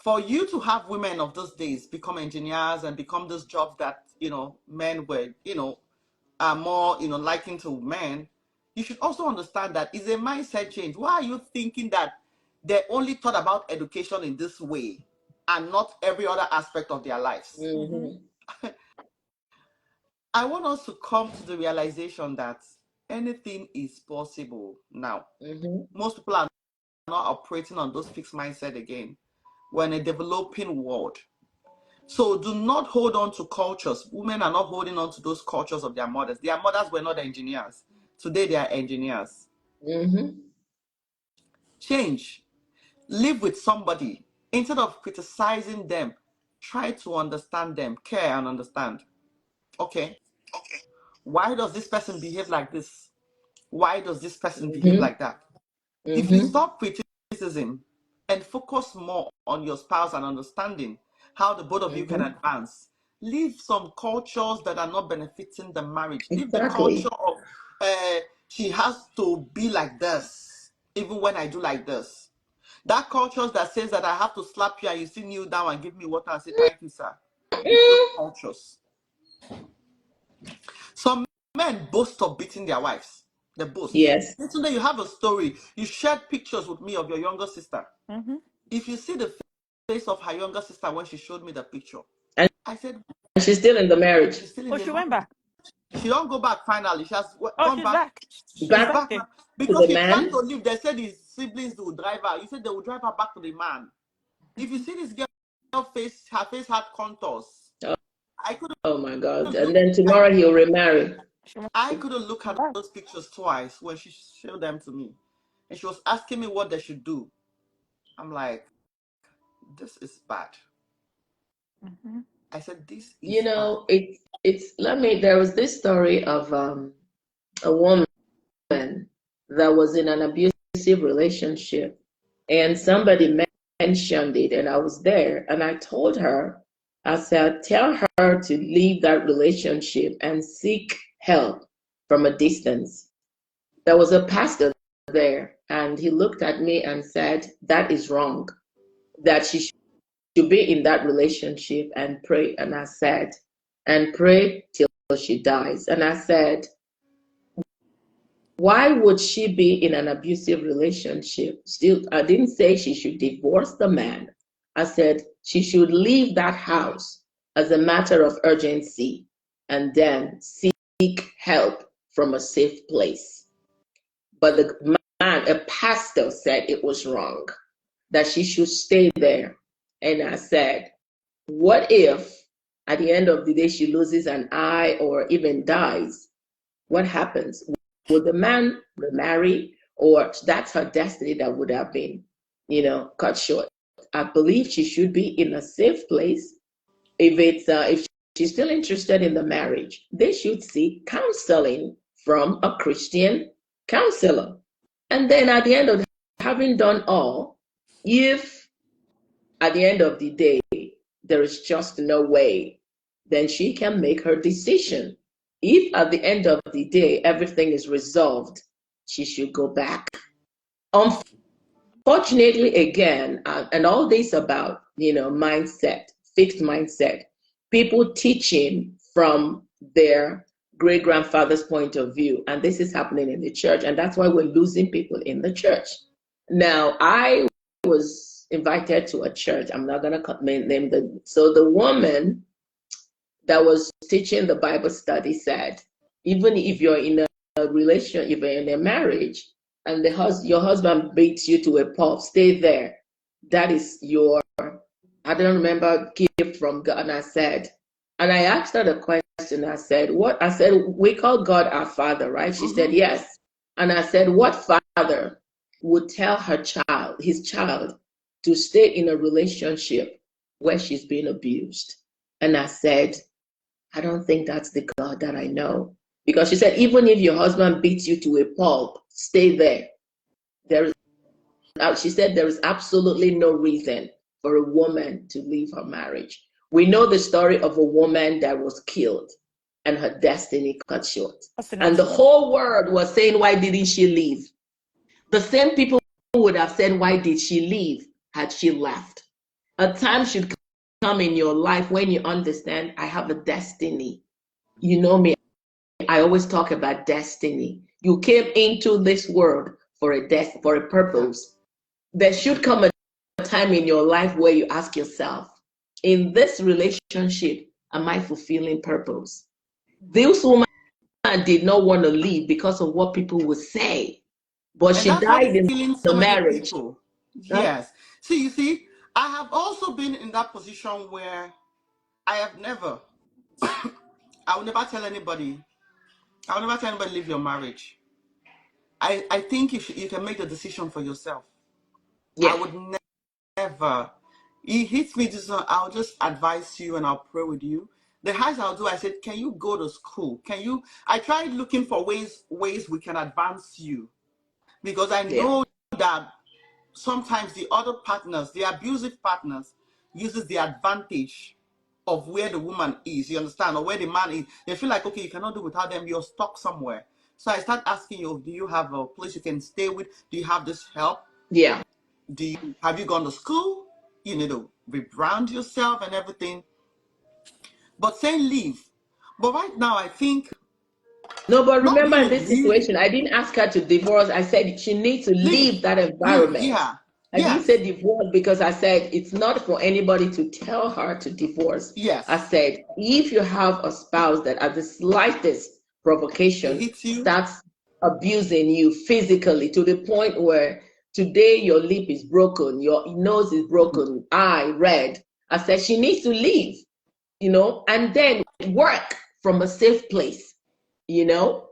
for you to have women of those days become engineers and become those jobs that, men were, are more, liking to men, you should also understand that it's a mindset change. Why are you thinking that they only thought about education in this way and not every other aspect of their lives? Mm-hmm. I want us to come to the realization that anything is possible now. Mm-hmm. Most people are not operating on those fixed mindset again. We're in a developing world. So do not hold on to cultures. Women are not holding on to those cultures of their mothers. Their mothers were not engineers. Today they are engineers. Mm-hmm. Change. Live with somebody. Instead of criticizing them, try to understand them, care and understand. Okay, why does this person behave like this? Why does this person behave Mm-hmm. like that? If you Mm-hmm. stop criticism and focus more on your spouse and understanding how the both of you can Mm-hmm. advance, leave some cultures that are not benefiting the marriage. Leave the Exactly. culture of she has to be like this, even when I do like this. That culture that says that I have to slap you and you still kneel down and give me water and say thank you, sir. Leave those cultures. Some men boast of beating their wives. They boast. Yes. Yesterday you have a story. You shared pictures with me of your younger sister. Mm-hmm. If you see the face of her younger sister when she showed me the picture, And I said, she's still in the marriage. she's still in Oh, the she went marriage. back. She don't go back finally. She has Oh, gone she's back. back. She's She's Back back back there. now. to Because the she planned man. to leave. They said his siblings will drive her. You said they will drive her back to the man. If you see this girl face, her face had contours. Oh, I couldn't oh my God. And look then tomorrow he'll remarry. She went I couldn't look at back. those pictures twice when she showed them to me. And she was asking me what they should do. I'm like, this is bad. Mm-hmm. I said, this You is bad. know, there was this story of a woman that was in an abusive relationship, and somebody mentioned it, and I was there, and I told her, I said, tell her to leave that relationship and seek help from a distance. There was a pastor there, and he looked at me and said, that is wrong, that she should be in that relationship and pray. And I said, and pray till she dies. And I said, why would she be in an abusive relationship? Still, I didn't say she should divorce the man. I said she should leave that house as a matter of urgency and then seek help from a safe place. But the man, a pastor, said it was wrong, that she should stay there. And I said, what if at the end of the day she loses an eye or even dies? What happens? Will the man remarry, or that's her destiny that would have been, cut short? I believe she should be in a safe place. If she's still interested in the marriage, they should seek counseling from a Christian counselor. And then at the end of having done all, if at the end of the day there is just no way, then she can make her decision. If at the end of the day everything is resolved, she should go back. Unfortunately, again, and all this about, mindset, fixed mindset, people teaching from their great grandfather's point of view, and this is happening in the church, and that's why we're losing people in the church. Now, I was invited to a church. I'm not going to name the. So the woman that was teaching the Bible study said, even if you're in a relation, if you're in a marriage, and your husband beats you to a pulp, stay there. That is your, I don't remember, gift from God. And I said, and I asked her the question. I said, what? I said, we call God our Father, right? She said, yes. And I said, what father would tell his child, to stay in a relationship where she's being abused? And I said, I don't think that's the God that I know. Because she said, even if your husband beats you to a pulp, stay there. She said there is absolutely no reason for a woman to leave her marriage. We know the story of a woman that was killed and her destiny cut short. And the whole world was saying, why didn't she leave? The same people would have said, why did she leave had she left? A time should come in your life when you understand I have a destiny. You know me, I always talk about destiny. You came into this world for a purpose. There should come a time in your life where you ask yourself, in this relationship, am I fulfilling purpose? This woman did not want to leave because of what people would say, but And she that's what died is in killing the so many marriage. people. Huh? Yes. See, you see, I have also been in that position where I have never, I will never tell anybody, I will never tell anybody leave your marriage. I think you can make the decision for yourself. I Yeah, would never. He hits me just, I'll just advise you and I'll pray with you. The highest I'll do, I said, can you go to school? Can you? I tried looking for ways we can advance you, because I yeah, know that sometimes the other partners, the abusive partners, uses the advantage of where the woman is, you understand, or where the man is. They feel like, okay, you cannot do without them, you're stuck somewhere. So I start asking you, do you have a place you can stay with? Do you have this help? yeah. Have you gone to school? You need to rebrand yourself and everything. But saying leave. But right now I think No, but not remember in really this leave. situation, I didn't ask her to divorce. I said she needs to leave Leave. that Leave. environment. Yeah. I didn't Yes. say divorce because I said it's not for anybody to tell her to divorce. I Yes. said if you have a spouse that at the slightest He provocation hits you. starts abusing you physically to the point where today your lip is broken, your nose is broken, eye red. I said she needs to leave, and then work from a safe place, you know.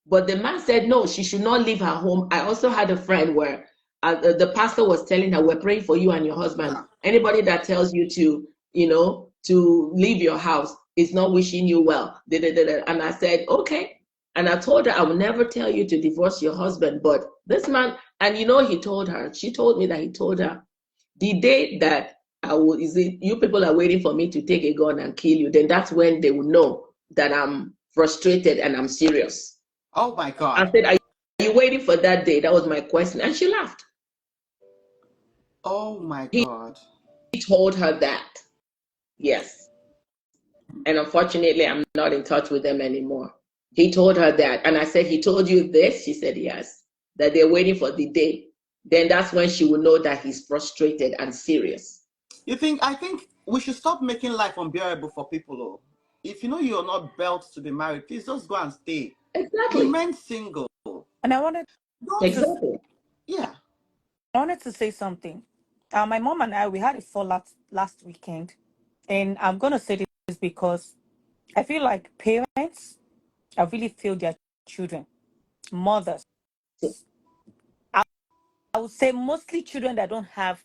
But the man said no, she should not leave her home. I also had a friend where the pastor was telling her, we're praying for you and your husband. Yeah. Anybody that tells you to leave your house is not wishing you well. And I said, okay. And I told her, I will never tell you to divorce your husband. But this man, and she told me that he told her, the day that is it you people are waiting for me to take a gun and kill you, then that's when they will know that I'm frustrated and I'm serious. Oh my I God. said, are you waiting for that day? That was my question. And she laughed. Oh my He God. told her that. Yes. And unfortunately, I'm not in touch with them anymore. He told her that. And I said, he told you this? She said, yes. That they're waiting for the day. Then that's when she will know that he's frustrated and serious. I think we should stop making life unbearable for people. Oh. If you know you're not built to be married, please just go and stay. Exactly. Remain single. And I wanted Don't. to Exactly. Yeah. I wanted to say something. My mom and I, we had a fallout last weekend, and I'm gonna say this because I feel like parents have really failed their children. Mothers, I, I would say mostly children that don't have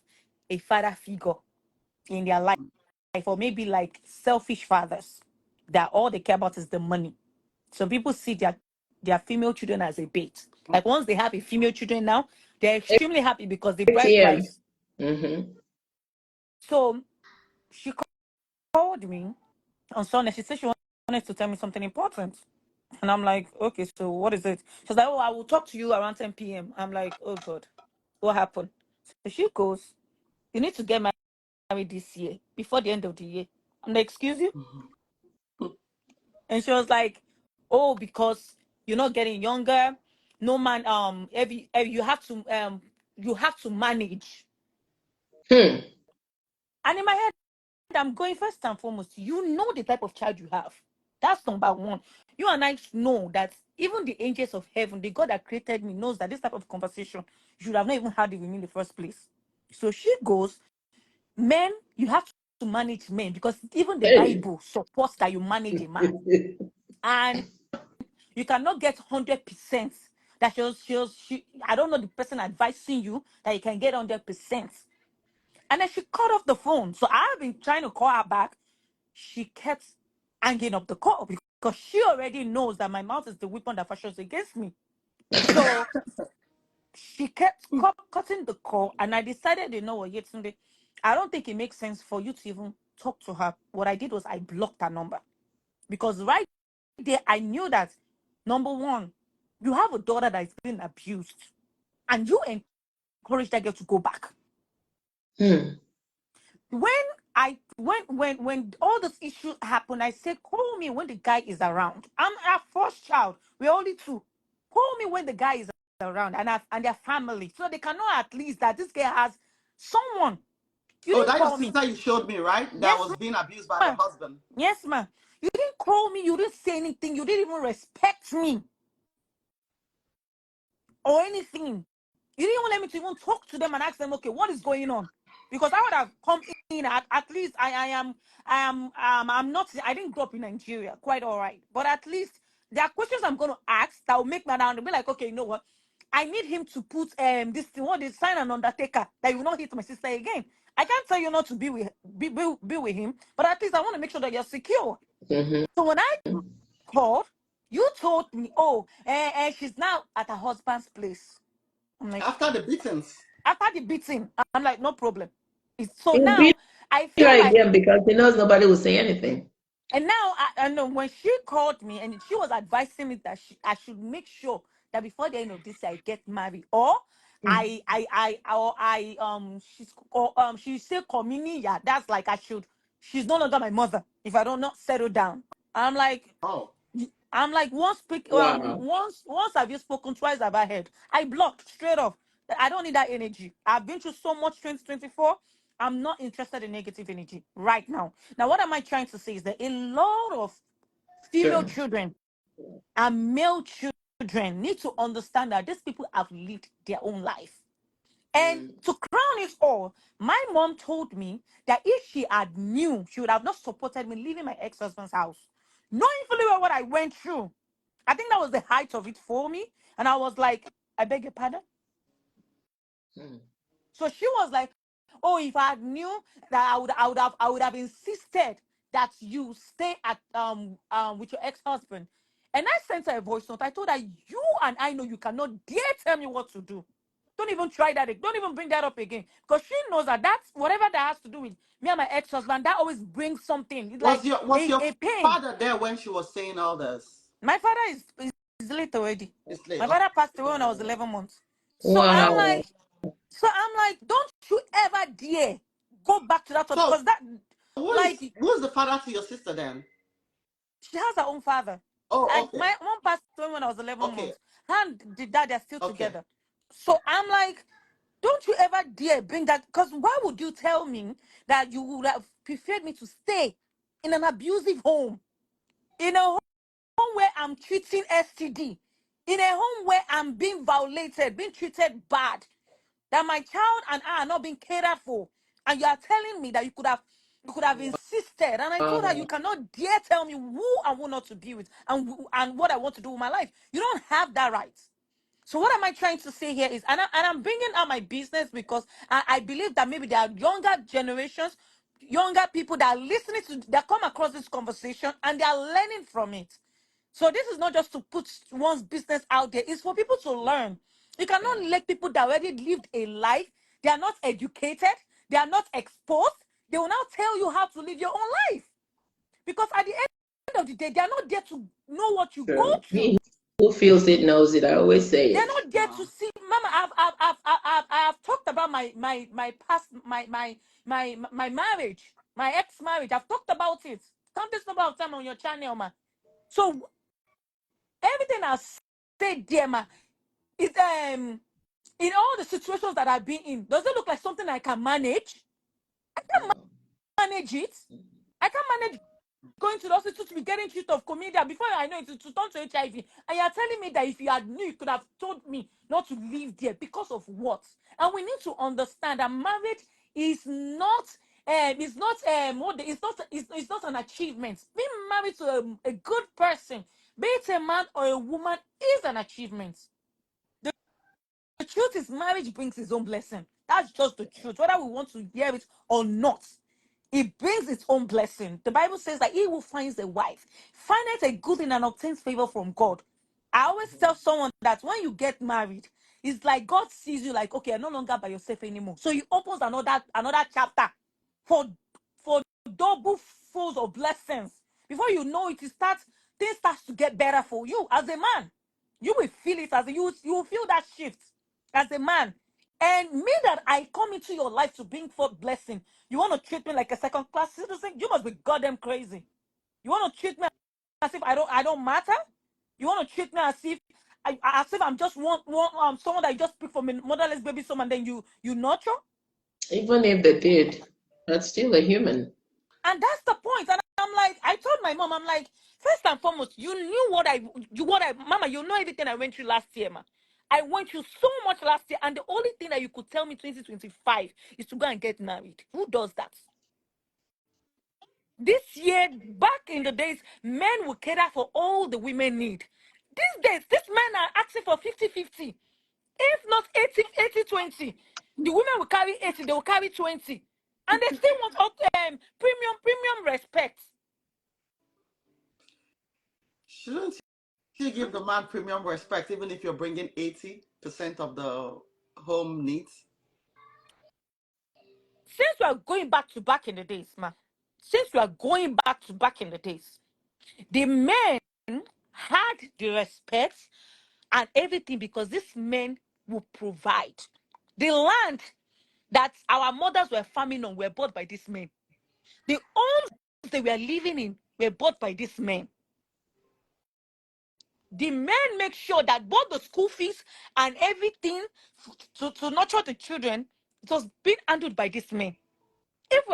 a father figure in their life, or maybe like selfish fathers that all they care about is the money. Some people see their female children as a bait. Like once they have a female children now, they're extremely happy because the bride ATM. price. Mm-hmm. So she called me on Sunday. She said she wanted to tell me something important. And I'm like, okay, so what is it? She's like, oh, I will talk to you around 10 p.m. I'm like, oh God, what happened? So she goes, you need to get married this year, before the end of the year. I'm like, excuse you? And she was like, oh, because you're not getting younger. No man, you have to manage. Hmm. And in my head, I'm going, first and foremost, you know the type of child you have. That's number one. You and I know that even the angels of heaven, the God that created me, knows that this type of conversation you should have not even had it with me in the first place. So she goes, men, you have to manage men because even the Hey. Bible supports that you manage a man. And you cannot get 100% that I don't know the person advising you that you can get 100%. And then she cut off the phone. So I've been trying to call her back. She kept hanging up the call because she already knows that my mouth is the weapon that fashions against me. So she kept cutting the call, and I decided, you know what, Yetunde, I don't think it makes sense for you to even talk to her. What I did was I blocked her number because right there I knew that number one, you have a daughter that is being abused, and you encourage that girl to go back. Hmm. When all this issue happened, I said, call me when the guy is around. I'm our first child. We're only two. Call me when the guy is around and their family, so they can know at least that this guy has someone. You Oh, didn't that your call me. sister you showed me, right? That Yes, was being abused by the ma. husband. Yes, ma. You didn't call me. You didn't say anything. You didn't even respect me or anything. You didn't even let me to even talk to them and ask them, okay, what is going on? Because I would have come in at least I'm not, I didn't grow up in Nigeria, quite all right. But at least there are questions I'm going to ask that will make me down and be like, okay, you know what? I need him to put this thing, what is sign an undertaker that you will not hit my sister again. I can't tell you not to be with him, but at least I want to make sure that you're secure. Mm-hmm. So when I called, you told me, oh, she's now at her husband's place. I'm like, After the beatings. after the beating, I'm like, no problem. So He'll beat now I feel her like, again because he knows nobody will say anything. and now I know when she called me and she was advising me that I should make sure that before the end of this year I get married, or she said communing, yeah, that's like she's no longer my mother if I don't not settle down. I'm like, Oh. Wow. once have you spoken, twice have I heard. I blocked straight off. I don't need that energy. I've been through so much 2024. I'm not interested in negative energy right now. Now, what am I trying to say is that a lot of female Sure. children and male children need to understand that these people have lived their own life. And Mm. to crown it all, my mom told me that if she had knew, she would have not supported me leaving my ex-husband's house. Knowing fully well what I went through, I think that was the height of it for me. And I was like, I beg your pardon? Mm. So she was like, oh, if I knew that I would have insisted that you stay at with your ex-husband. And I sent her a voice note. I told her, you and I know you cannot dare tell me what to do. Don't even try that. Don't even bring that up again. Because she knows that that's whatever that has to do with me and my ex-husband, that always brings something. It's like Was your a pain. father there when she was saying all this? My father is late already. It's late. My Okay. father passed away when I was 11 months. So I'm Wow. like, don't you ever dare go back to that topic, So because that, like, who's the father to your sister then? she has her own father. Oh, Like, okay. my mom passed away when I was 11 Okay. months. Her and the dad, they're still Okay. together. So I'm like, don't you ever dare bring that, because why would you tell me that you would have preferred me to stay in an abusive home, in a home where I'm treating STD, in a home where I'm being violated, being treated bad, that my child and I are not being catered for, and you are telling me that you could have insisted. And I told her, you Wow. cannot dare tell me who I want not to be with and what I want to do with my life. You don't have that right. So what am I trying to say here is, and I'm bringing out my business because I believe that maybe there are younger generations, younger people that are listening to, that come across this conversation and they are learning from it. So this is not just to put one's business out there. It's for people to learn. You cannot let people that already lived a life, they are not educated, they are not exposed. They will now tell you how to live your own life. Because at the end of the day, they are not there to know what you go Sure. through. He who feels it knows it. I always say They're it. not there to Wow. see, Mama. I've talked about my past, my marriage, my ex-marriage. I've talked about it countless number of time on your channel, ma. So everything I said there, ma, is in all the situations that I've been in, does it look like something I can manage? I can No. manage it. I can manage going to the hospital to be getting treated of chlamydia before I know it to turn to HIV. And you're telling me that if you had knew, you could have told me not to live there because of what? And we need to understand that marriage is not it's not an achievement. Being married to a good person, be it a man or a woman, is an achievement. The truth is, marriage brings its own blessing. That's just the truth, whether we want to hear it or not. It brings its own blessing. The Bible says that he who finds a wife findeth a good thing and obtains favor from God. I always tell someone that when you get married, it's like God sees you like, okay, you're no longer by yourself anymore. So he opens another chapter for for double folds of blessings. Before you know it, things starts to get better for you as a man. You will feel it you will feel that shift as a man. And me that I come into your life to bring forth blessing, you want to treat me like a second-class citizen? You must be goddamn crazy. You want to treat me as if I don't matter? You want to treat me as if I'm just one someone that you just pick from a motherless baby some and then you nurture? Even if they did, that's still a human. And that's the point. And I'm like, I told my mom, I'm like, first and foremost, you knew Mama, you know everything I went through last year, ma. I went through so much last year, and the only thing that you could tell me 2025 is to go and get married. Who does that? This year, back in the days, men will cater for all the women need. These days, these men are asking for 50-50. If not 80-20. The women will carry 80, they will carry 20. And they still want premium respect. Shouldn't you give the man premium respect even if you're bringing 80% of the home needs? Since we are going back to back in the days, man, since we are going back to back in the days, the men had the respect and everything because these men will provide. The land that our mothers were farming on were bought by these men. The homes they were living in were bought by these men. The men make sure that both the school fees and everything to nurture the children, it was being handled by these men. If we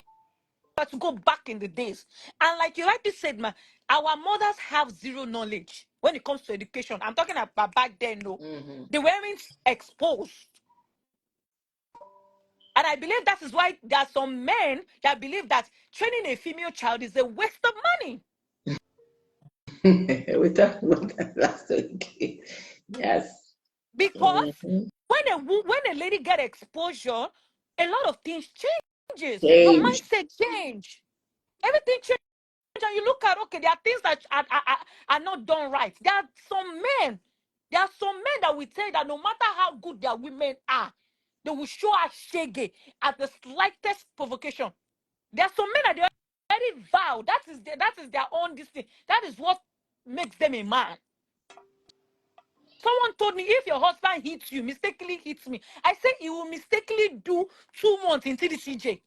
were to go back in the days, and like you rightly said, man, our mothers have zero knowledge when it comes to education. I'm talking about back then, no. They weren't exposed. And I believe that is why there are some men that believe that training a female child is a waste of money. We talked about that last week. Yes. Because when a lady get exposure, a lot of things changes. Your Change. mindset change. Everything changes. And you look at, okay, there are things that are not done right. There are some men that will tell you that no matter how good their women are, they will show a shege at the slightest provocation. There are some men that they already vow. That is their own destiny. That is what makes them a man. Someone told me, if your husband hits you, mistakenly hits me, I say he will mistakenly do 2 months in TDCJ.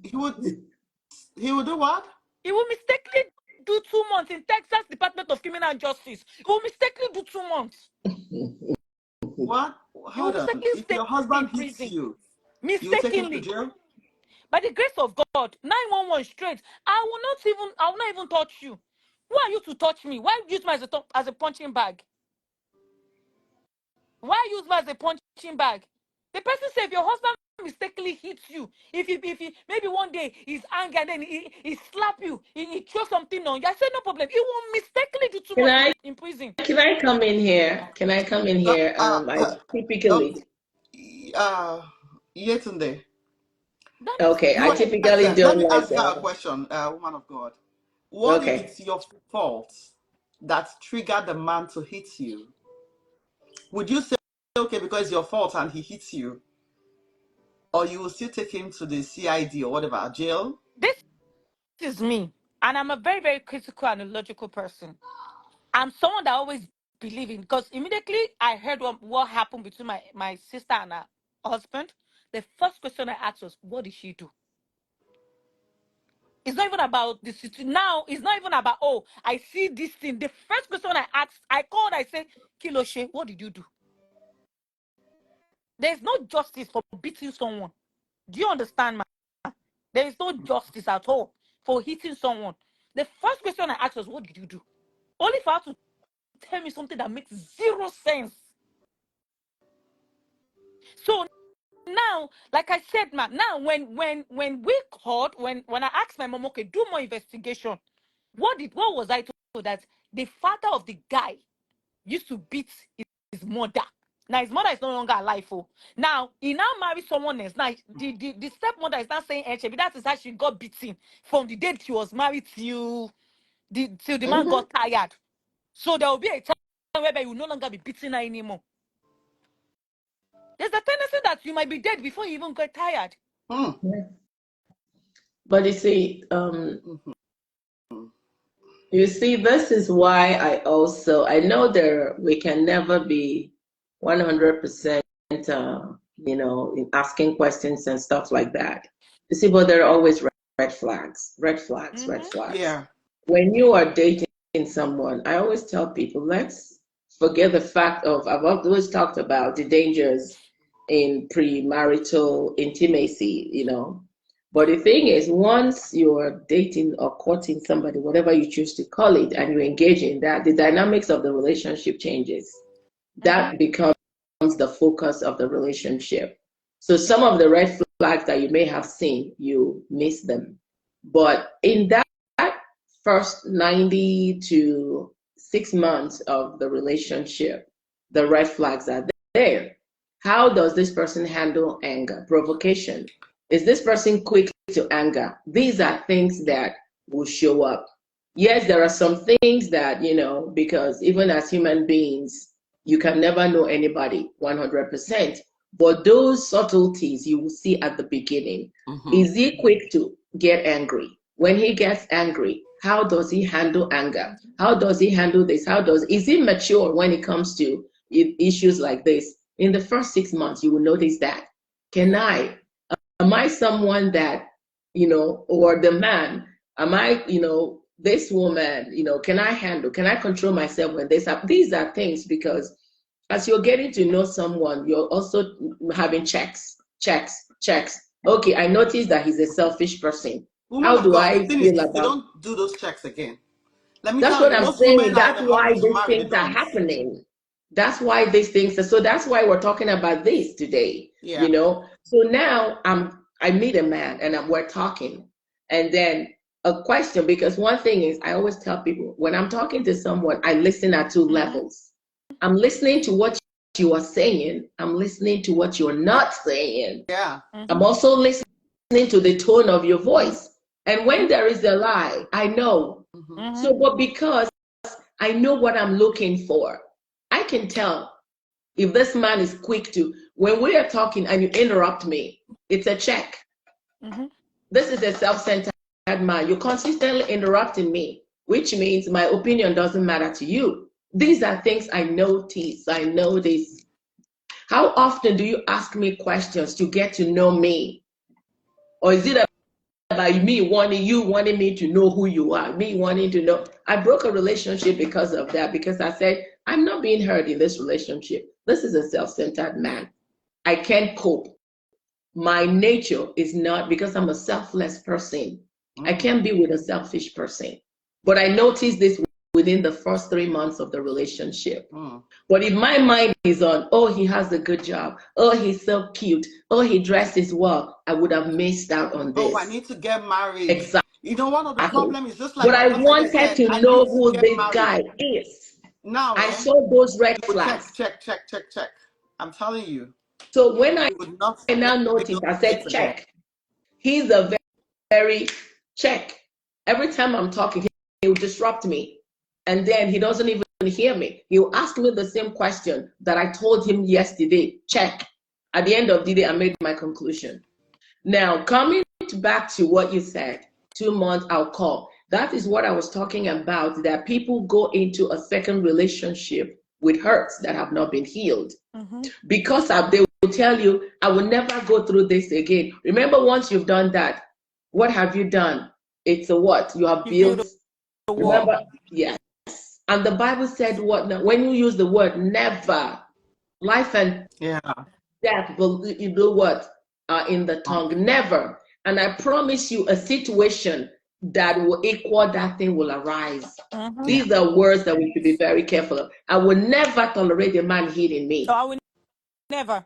He would do what? He will mistakenly do 2 months in Texas Department of Criminal Justice. He will mistakenly do 2 months. What? He will Hold on. mistakenly If stay your in husband hits prison. you, you take him to Mistakenly. jail? By the grace of God, 911 straight. I will not even touch you. Who are you to touch me? Why use me as a punching bag? Why use me as a punching bag? The person said, if your husband mistakenly hits you, if he maybe one day he's angry and then he slap you, he throw something on you, I said no problem. He will mistakenly do too much in prison. Can I come in here? Can I come in here? I typically. Yetunde. That is Okay, I correct. typically Let don't me like. ask her a question, woman of God. What if Okay. it's your fault that triggered the man to hit you? Would you say, okay, because it's your fault and he hits you, or you will still take him to the CID or whatever, jail? This is me. And I'm a very, very critical and logical person. I'm someone that always believe in, because immediately I heard what happened between my sister and her husband. The first question I asked was, what did she do? It's not even about the situation. Now, it's not even about, oh, I see this thing. The first question I asked, I called, I said, Kiloshe, what did you do? There's no justice for beating someone. Do you understand, man? There is no justice at all for hitting someone. The first question I asked was, what did you do? Only for her to tell me something that makes zero sense. So now, like I said, man, now when we called, when I asked my mom, okay, do more investigation, what was I told? That the father of the guy used to beat his mother. Now his mother is no longer alive. Oh, now he now married someone else. Now the stepmother is not saying but that is how she got beaten from the day she was married till the man got tired. So there will be a time where you will no longer be beating her anymore. There's a tendency that you might be dead before you even get tired. But you see, this is why I know we can never be 100% you know, in asking questions and stuff like that. You see, but there are always red flags, red flags, red flags. Yeah. When you are dating someone, I always tell people, let's forget the fact of, I've always talked about the dangers in premarital intimacy, you know. But the thing is, once you're dating or courting somebody, whatever you choose to call it, and you engage in that, the dynamics of the relationship changes. That becomes the focus of the relationship. So some of the red flags that you may have seen, you miss them. But in that first 90 to 6 months of the relationship, the red flags are there. How does this person handle anger, provocation? Is this person quick to anger? These are things that will show up. Yes, there are some things that, you know, because even as human beings, you can never know anybody 100%. But those subtleties you will see at the beginning. Is he quick to get angry? When he gets angry, how does he handle anger? How does he handle this? Is he mature when it comes to issues like this? In the first 6 months, you will notice that. Am I someone that, you know, or the man, am I, you know, this woman, you know, can I control myself when this happens? These are things, because as you're getting to know someone, you're also having checks. Okay, I noticed that he's a selfish person. How do I feel about? They don't do those checks again. Let me That's tell what you, I'm most saying. women That's are in a why hurry to these marry, things are happening. That's why these things are, so that's why we're talking about this today. Yeah. You know, so now I meet a man and we're talking, and then a question, because one thing is, I always tell people, when I'm talking to someone, I listen at two levels. I'm listening to what you are saying. I'm listening to what you're not saying. Yeah. I'm also listening to the tone of your voice. And when there is a lie, I know. So, but because I know what I'm looking for, I can tell if this man is quick to, when we are talking and you interrupt me, it's a check. This is a self-centered man. You're consistently interrupting me, which means my opinion doesn't matter to you. These are things I notice. I know this. How often do you ask me questions to get to know me? Or is it about me wanting me to know who you are, me wanting to know? I broke a relationship because of that, because I said, I'm not being heard in this relationship. This is a self-centered man. I can't cope. My nature is not, because I'm a selfless person. I can't be with a selfish person. But I noticed this within the first 3 months of the relationship. But if my mind is on, oh, he has a good job, oh, he's so cute, oh, he dresses well, I would have missed out on this. Oh, I need to get married. Exactly. You know, one of the problems is just like. But I wanted to know who this guy is. Now I saw those red flags. Check. I'm telling you. So when I now noticed, I said, check. He's a very, very check. Every time I'm talking, he will disrupt me. And then he doesn't even hear me. He'll ask me the same question that I told him yesterday. Check. At the end of the day, I made my conclusion. Now, coming back to what you said, 2 months, I'll call. That is what I was talking about, that people go into a second relationship with hurts that have not been healed. Because they will tell you, I will never go through this again. Remember, once you've done that, what have you done? It's a what? You have built. Remember? Yes. And the Bible said what? Now, when you use the word never, life and death will you do what? In the tongue. Never. And I promise you, a situation that will equal that thing will arise. These are words that we should be very careful of. I will never tolerate a man hitting me. So I will never.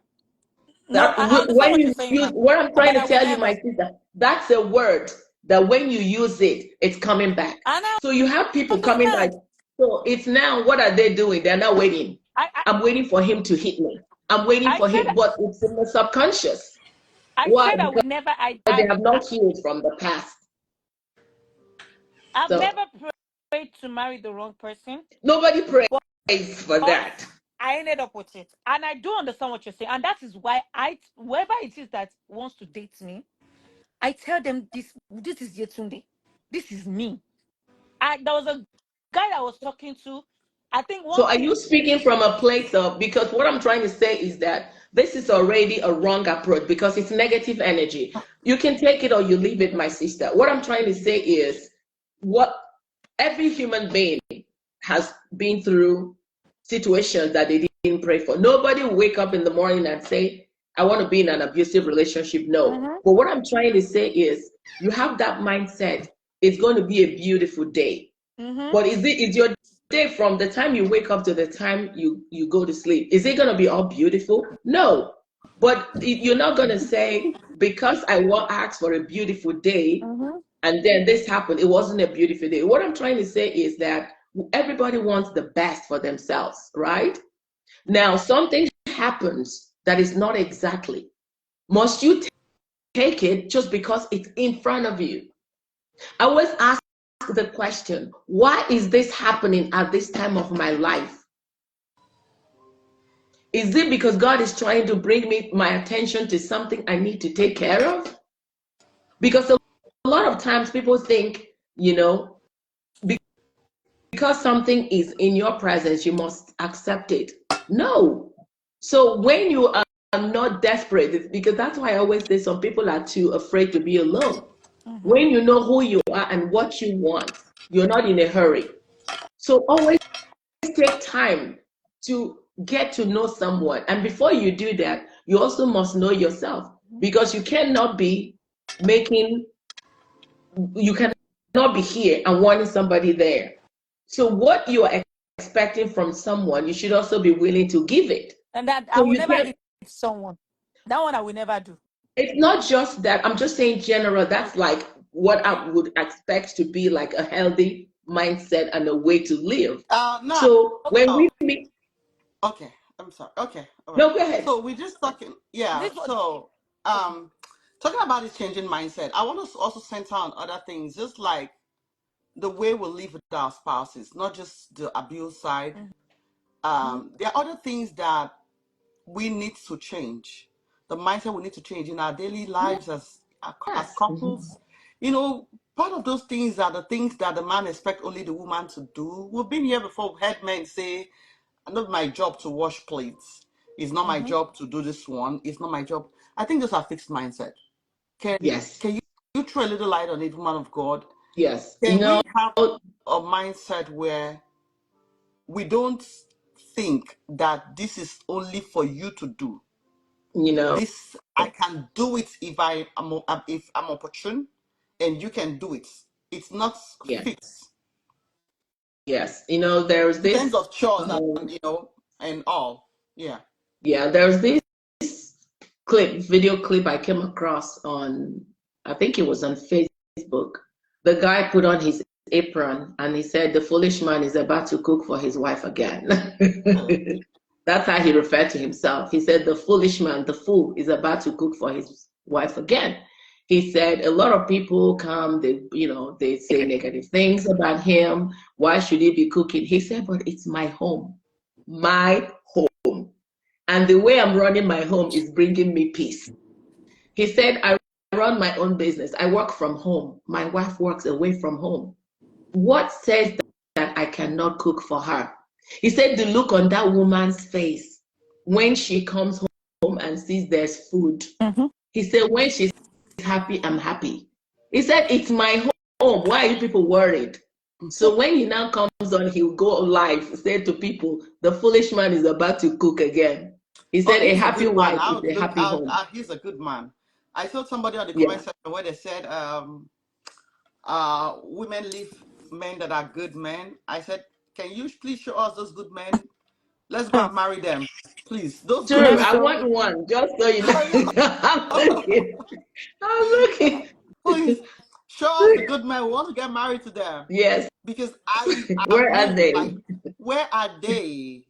That, when you use what I'm trying to tell you, my sister, that's a word that when you use it, it's coming back. So you have people coming back. So it's now, what are they doing? They're not waiting. I'm waiting for him to hit me. I'm waiting for him, but it's in the subconscious. Why? Said I would never. They have not healed from the past. I've never prayed to marry the wrong person. Nobody prays for that. I ended up with it, and I do understand what you're saying, and that is why whoever it is that wants to date me, I tell them this is Yetunde, this is me. There was a guy I was talking to. I think so are you speaking from a place of, because what I'm trying to say is that this is already a wrong approach because it's negative energy. You can take it or you leave it, my sister. What I'm trying to say is what every human being has been through situations that they didn't pray for. Nobody will wake up in the morning and say, I want to be in an abusive relationship. No. But what I'm trying to say is you have that mindset. It's going to be a beautiful day. But is your day from the time you wake up to the time you go to sleep, is it going to be all beautiful? No. But you're not going to say, because I ask for a beautiful day, and then this happened, it wasn't a beautiful day. What I'm trying to say is that everybody wants the best for themselves, right? Now, something happens that is not exactly. Must you take it just because it's in front of you? I always ask the question, why is this happening at this time of my life? Is it because God is trying to bring my attention to something I need to take care of? Because a lot of times people think, because something is in your presence, you must accept it. No. So when you are not desperate, because that's why I always say some people are too afraid to be alone. When you know who you are and what you want, you're not in a hurry. So always take time to get to know someone. And before you do that, you also must know yourself, because you cannot be here and wanting somebody there. So what you are expecting from someone, you should also be willing to give it. And that I will never eat someone. That one I will never do. It's not just that. I'm just saying general. That's like what I would expect to be like a healthy mindset and a way to live. No. So when we meet. Okay, I'm sorry. Okay. Right. No, go ahead. So we're just talking. Yeah. So talking about this changing mindset, I want to also center on other things, just like the way we live with our spouses, not just the abuse side. There are other things that we need to change. The mindset we need to change in our daily lives as couples. Part of those things are the things that the man expects only the woman to do. We've been here before. We've heard men say, not my job to wash plates. It's not my job to do this one. It's not my job. I think those are fixed mindset. Can you throw a little light on it, woman of God? Yes. Can we have a mindset where we don't think that this is only for you to do? This, I can do it if I'm opportune, and you can do it. It's not fixed. Yes. There's this. In terms of chores and all. Yeah. Yeah, there's this video clip I came across on, I think it was on Facebook. The guy put on his apron and he said, the foolish man is about to cook for his wife again. That's how he referred to himself. He said, the foolish man, the fool, is about to cook for his wife again. He said, a lot of people come, they say negative things about him. Why should he be cooking? He said, but it's my home. My home. And the way I'm running my home is bringing me peace. He said, I run my own business. I work from home. My wife works away from home. What says that I cannot cook for her? He said, the look on that woman's face when she comes home and sees there's food. He said, when she's happy, I'm happy. He said, it's my home. Why are you people worried? So when he now comes on, he'll go live, say to people, the foolish man is about to cook again. He said, a happy wife is a happy home. He's a good man. I saw somebody on the comment section where they said, women leave men that are good men. I said, can you please show us those good men? Let's go and marry them, please. Those True, I want one, just so you know. I'm looking. Please, show us the good men. We want to get married to them. Yes. Because where are they? Where are they?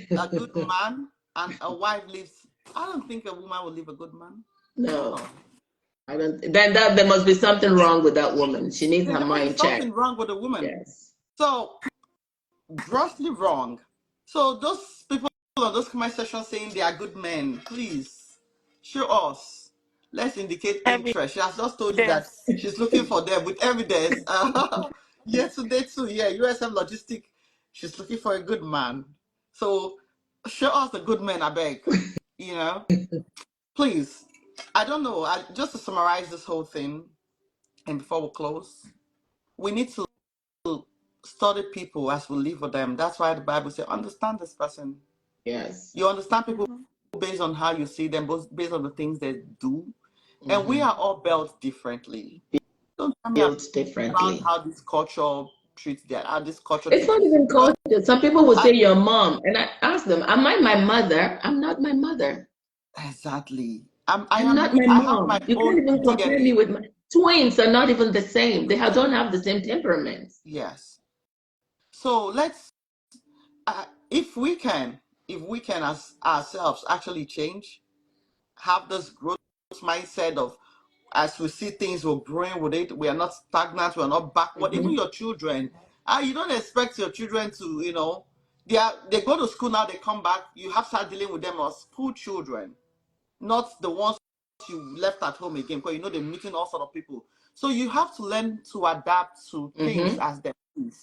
A good man and a wife lives. I don't think a woman will leave a good man. No. I don't. Then there must be something wrong with that woman. She needs her mind checked. Something wrong with the woman. Yes. So grossly wrong. So those people on those comment sections saying they are good men, please show us. Let's indicate interest. She has just told you that she's looking for them with evidence. Yesterday too, USM Logistic, she's looking for a good man. So show us the good men, I beg. You know, please. I don't know. Just to summarize this whole thing, and before we close, we need to study people as we live with them. That's why the Bible says, understand this person. Yes. You understand people based on how you see them, based on the things they do. And we Mm-hmm. are all built differently. Don't tell me Built about differently. how this culture treats that, how this culture It's treats not you. even Because culture. Some people will I, say your mom, and I ask them, "Am I my mother?" I'm not my mother. exactly. I'm not my I have my mom. You can't own even compare me DNA. with my twins. Are not even the same. They don't have the same temperaments. Yes. So let's, if we can as ourselves actually change, have this growth mindset of, as we see things, we're growing with it. We are not stagnant. We are not backward. Even Mm-hmm. your children, you don't expect your children to, they go to school now. They come back. You have to start dealing with them as school children, not the ones you left at home again. Because they're meeting all sort of people. So you have to learn to adapt to things Mm-hmm. as they move,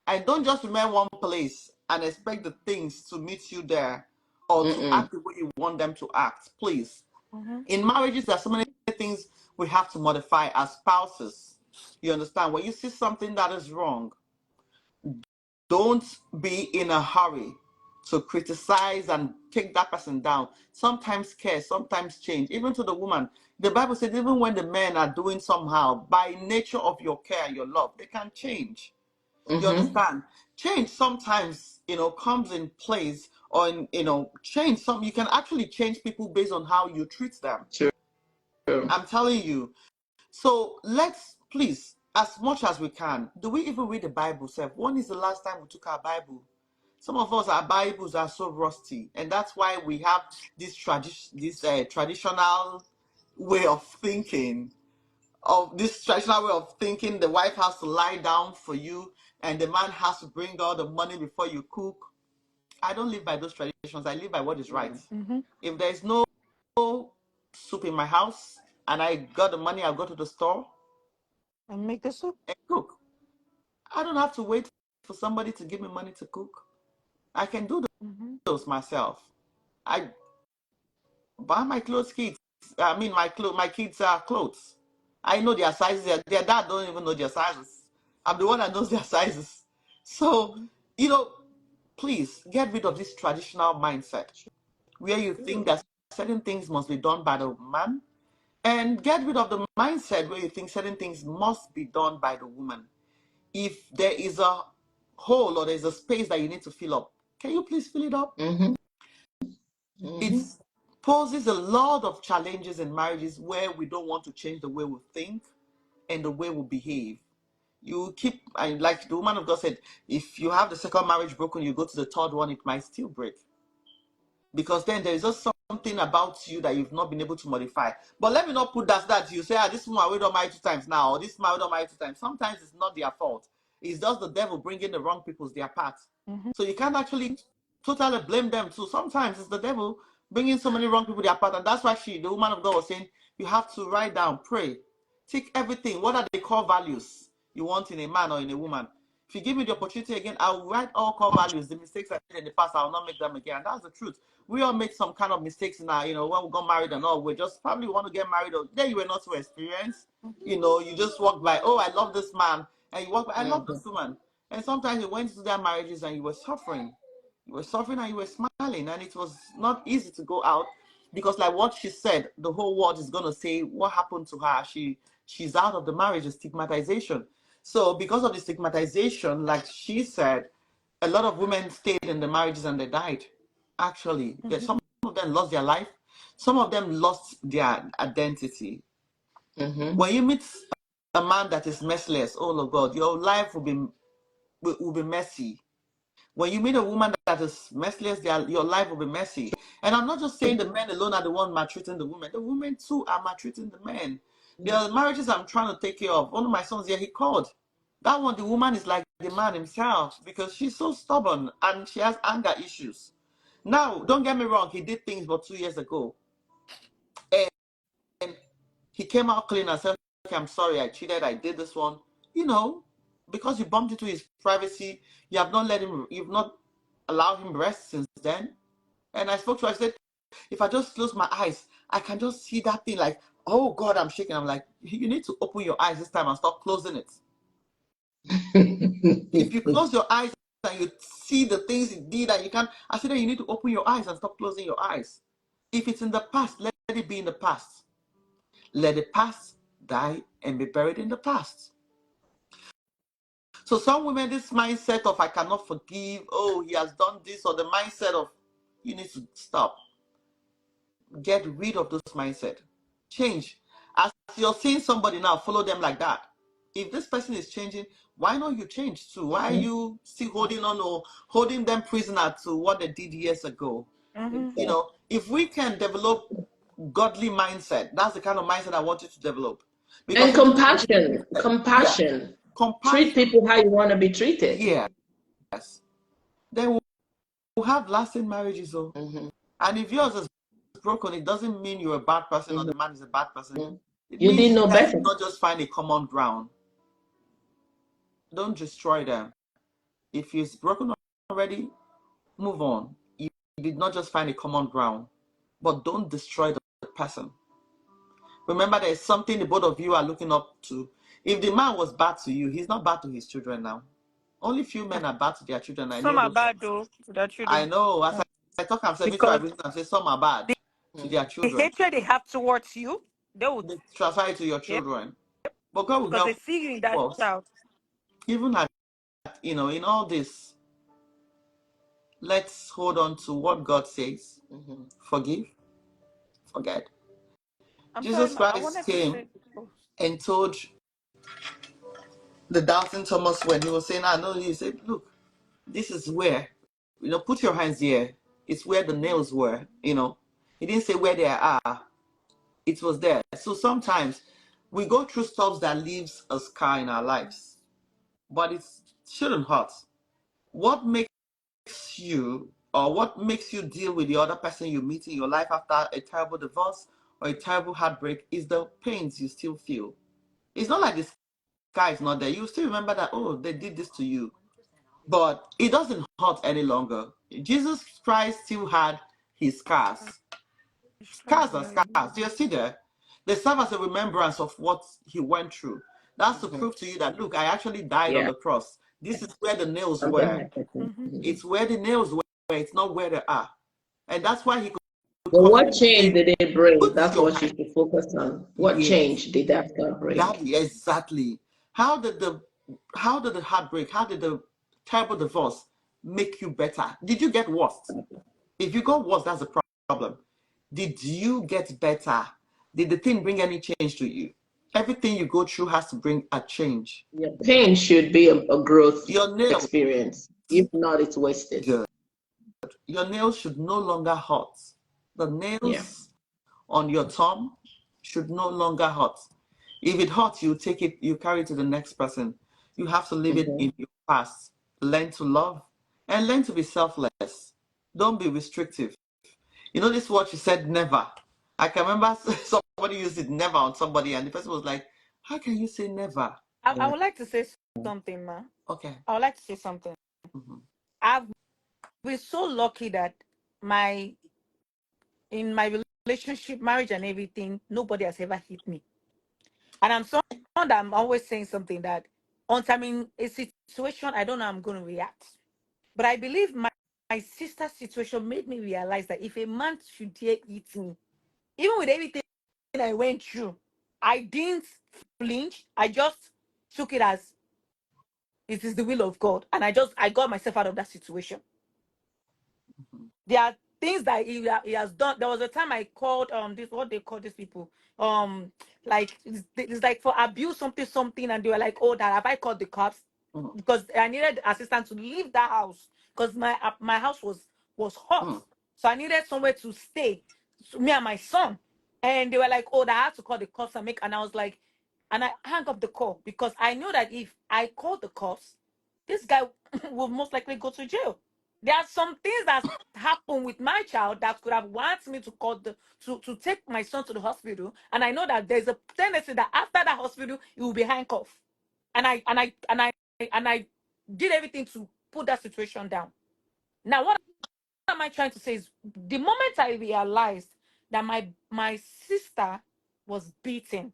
and don't just remain one place and expect the things to meet you there or to Mm-mm. act the way you want them to act. Please. Mm-hmm. In marriages, there's so many things we have to modify as spouses. You understand? When you see something that is wrong, don't be in a hurry to criticize and take that person down. Sometimes care, sometimes change. Even to the woman, the Bible says, even when the men are doing somehow, by nature of your care, your love, they can change. You Mm-hmm. understand? Change sometimes, comes in place, or change some. You can actually change people based on how you treat them. True. I'm telling you. So let's please, as much as we can, do we even read the Bible, Seth? When is the last time we took our Bible? Some of us, our Bibles are so rusty, and that's why we have this traditional way of thinking. The wife has to lie down for you, and the man has to bring all the money before you cook. I don't live by those traditions. I live by what is right. Mm-hmm. If there's no soup in my house and I got the money, I'll go to the store And make the soup. and cook. I don't have to wait for somebody to give me money to cook. I can do Mm-hmm. those myself. I buy my clothes kids. I mean my kids' clothes. I know their sizes. Their dad don't even know their sizes. I'm the one that knows their sizes. So, you know, please get rid of this traditional mindset where you think that certain things must be done by the man, and get rid of the mindset where you think certain things must be done by the woman. If there is a hole or there's a space that you need to fill up, can you please fill it up? Mm-hmm. It Mm-hmm. poses a lot of challenges in marriages where we don't want to change the way we think and the way we behave. You keep, and like the woman of God said, if you have the second marriage broken, you go to the third one, it might still break. Because then there is just something about you that you've not been able to modify. But let me not put that you say, this woman we don't marry 2 times now, or this man we don't marry 2 times. Sometimes it's not their fault. It's just the devil bringing the wrong people's their part. Mm-hmm. So you can't actually totally blame them too. Sometimes it's the devil bringing so many wrong people their part, and that's why the woman of God was saying, you have to write down, pray, take everything. What are the core values you want in a man or in a woman? If you give me the opportunity again, I'll write all core values. The mistakes I made in the past, I'll not make them again. That's the truth. We all make some kind of mistakes in our, when we got married and all. We just probably want to get married. Or then you were not so experienced. You just walk by, oh, I love this man. And you walk by, I love Mm-hmm. this woman. And sometimes you went to their marriages and you were suffering. You were suffering and you were smiling. And it was not easy to go out because, like what she said, the whole world is going to say, what happened to her? She's out of the marriage, the stigmatization. So because of the stigmatization, like she said, a lot of women stayed in the marriages and they died. Actually, some of them lost their life. Some of them lost their identity. Mm-hmm. When you meet a man that is merciless, oh Lord God, your life will be messy. When you meet a woman that is merciless, your life will be messy. And I'm not just saying the men alone are the one maltreating the women. The women too are maltreating the men. There are marriages I'm trying to take care of. One of my sons here, he called. That one, the woman is like the man himself because she's so stubborn and she has anger issues. Now, don't get me wrong, he did things about 2 years ago. And he came out clean and said, okay, I'm sorry, I cheated, I did this one. Because you bumped into his privacy, you've not allowed him rest since then. And I spoke to her, I said, if I just close my eyes, I can just see that thing like, oh God, I'm shaking. I'm like, you need to open your eyes this time and stop closing it. If you close your eyes and you see the things it did and you can't, I said that you need to open your eyes and stop closing your eyes. If it's in the past, let it be in the past. Let the past die and be buried in the past. So some women, this mindset of I cannot forgive, oh, he has done this, or the mindset of you need to stop. Get rid of those mindset. Change. As you're seeing somebody now, follow them like that. If this person is changing, why not you change too? Why are you still holding on or holding them prisoner to what they did years ago? You know, if we can develop godly mindset, that's the kind of mindset I want you to develop. Because and compassion. Compassion. Treat people how you want to be treated. Yes. Then we'll have lasting marriages, though. And if yours is broken, it doesn't mean you're a bad person or the man is a bad person. It you means didn't know better. Not just find a common ground. Don't destroy them. If it's broken already, move on. You did not just find a common ground, but don't destroy the person. Remember, there's something the both of you are looking up to. If the man was bad to you, he's not bad to his children now. Only few men are bad to their children. Some are bad though to their children. I know. As I talk, I'm saying I say some are bad to their children. The hatred they have towards you, they transfer it to your children. Yep. But God will help. Because they see you in that child. Even at, in all this, let's hold on to what God says. Forgive, forget. Jesus Christ came and told the doubting Thomas when he was saying, I know, he said, look, this is where, put your hands here. It's where the nails were, He didn't say where they are. It was there. So sometimes we go through stuff that leaves a scar in our lives, but it shouldn't hurt. What makes you, or what makes you deal with the other person you meet in your life after a terrible divorce or a terrible heartbreak is the pains you still feel. It's not like the scar is not there. You still remember that, oh, they did this to you. But it doesn't hurt any longer. Jesus Christ still had his scars. Scars are scars. They're still there. They serve as a remembrance of what he went through. That's to prove to you that, look, I actually died on the cross. This is where the nails were. It's where the nails were. It's not where they are. And that's why he could. But what change did it bring? That's what you should focus on. What change did that bring? Exactly. How did the heartbreak, how did the terrible divorce make you better? Did you get worse? If you got worse, that's a problem. Did you get better? Did the thing bring any change to you? Everything you go through has to bring a change. Your pain should be a growth experience. If not, it's wasted. Good. Your nails should no longer hurt. The nails on your thumb should no longer hurt. If it hurts, you take it, you carry it to the next person. You have to leave it in your past. Learn to love and learn to be selfless. Don't be restrictive. This word you said, never. I can remember somebody used it, never, on somebody, and the person was like, how can you say never? I would like to say something, ma. Okay. I would like to say something. I've been so lucky that in my relationship, marriage and everything, nobody has ever hit me. And I'm someone that I'm always saying something that once I'm in a situation, I don't know how I'm going to react. But I believe my sister's situation made me realize that if a man should dare eat me, even with everything I went through, I didn't flinch. I just took it as it is the will of God. And I got myself out of that situation. There are things that he has done. There was a time I called this, what they call these people, like it's like for abuse something, and they were like, oh, that have I called the cops? Because I needed assistance to leave that house because my house was hot. So I needed somewhere to stay, me and my son. And they were like, oh, that I had to call the cops and I was like, and I hung up the call because I knew that if I called the cops, this guy will most likely go to jail. There are some things that happen with my child that could have wanted me to call to take my son to the hospital, and I know that there's a tendency that after that hospital he will be handcuffed, and I did everything to put that situation down. Now what am I trying to say is the moment I realized that my sister was beaten,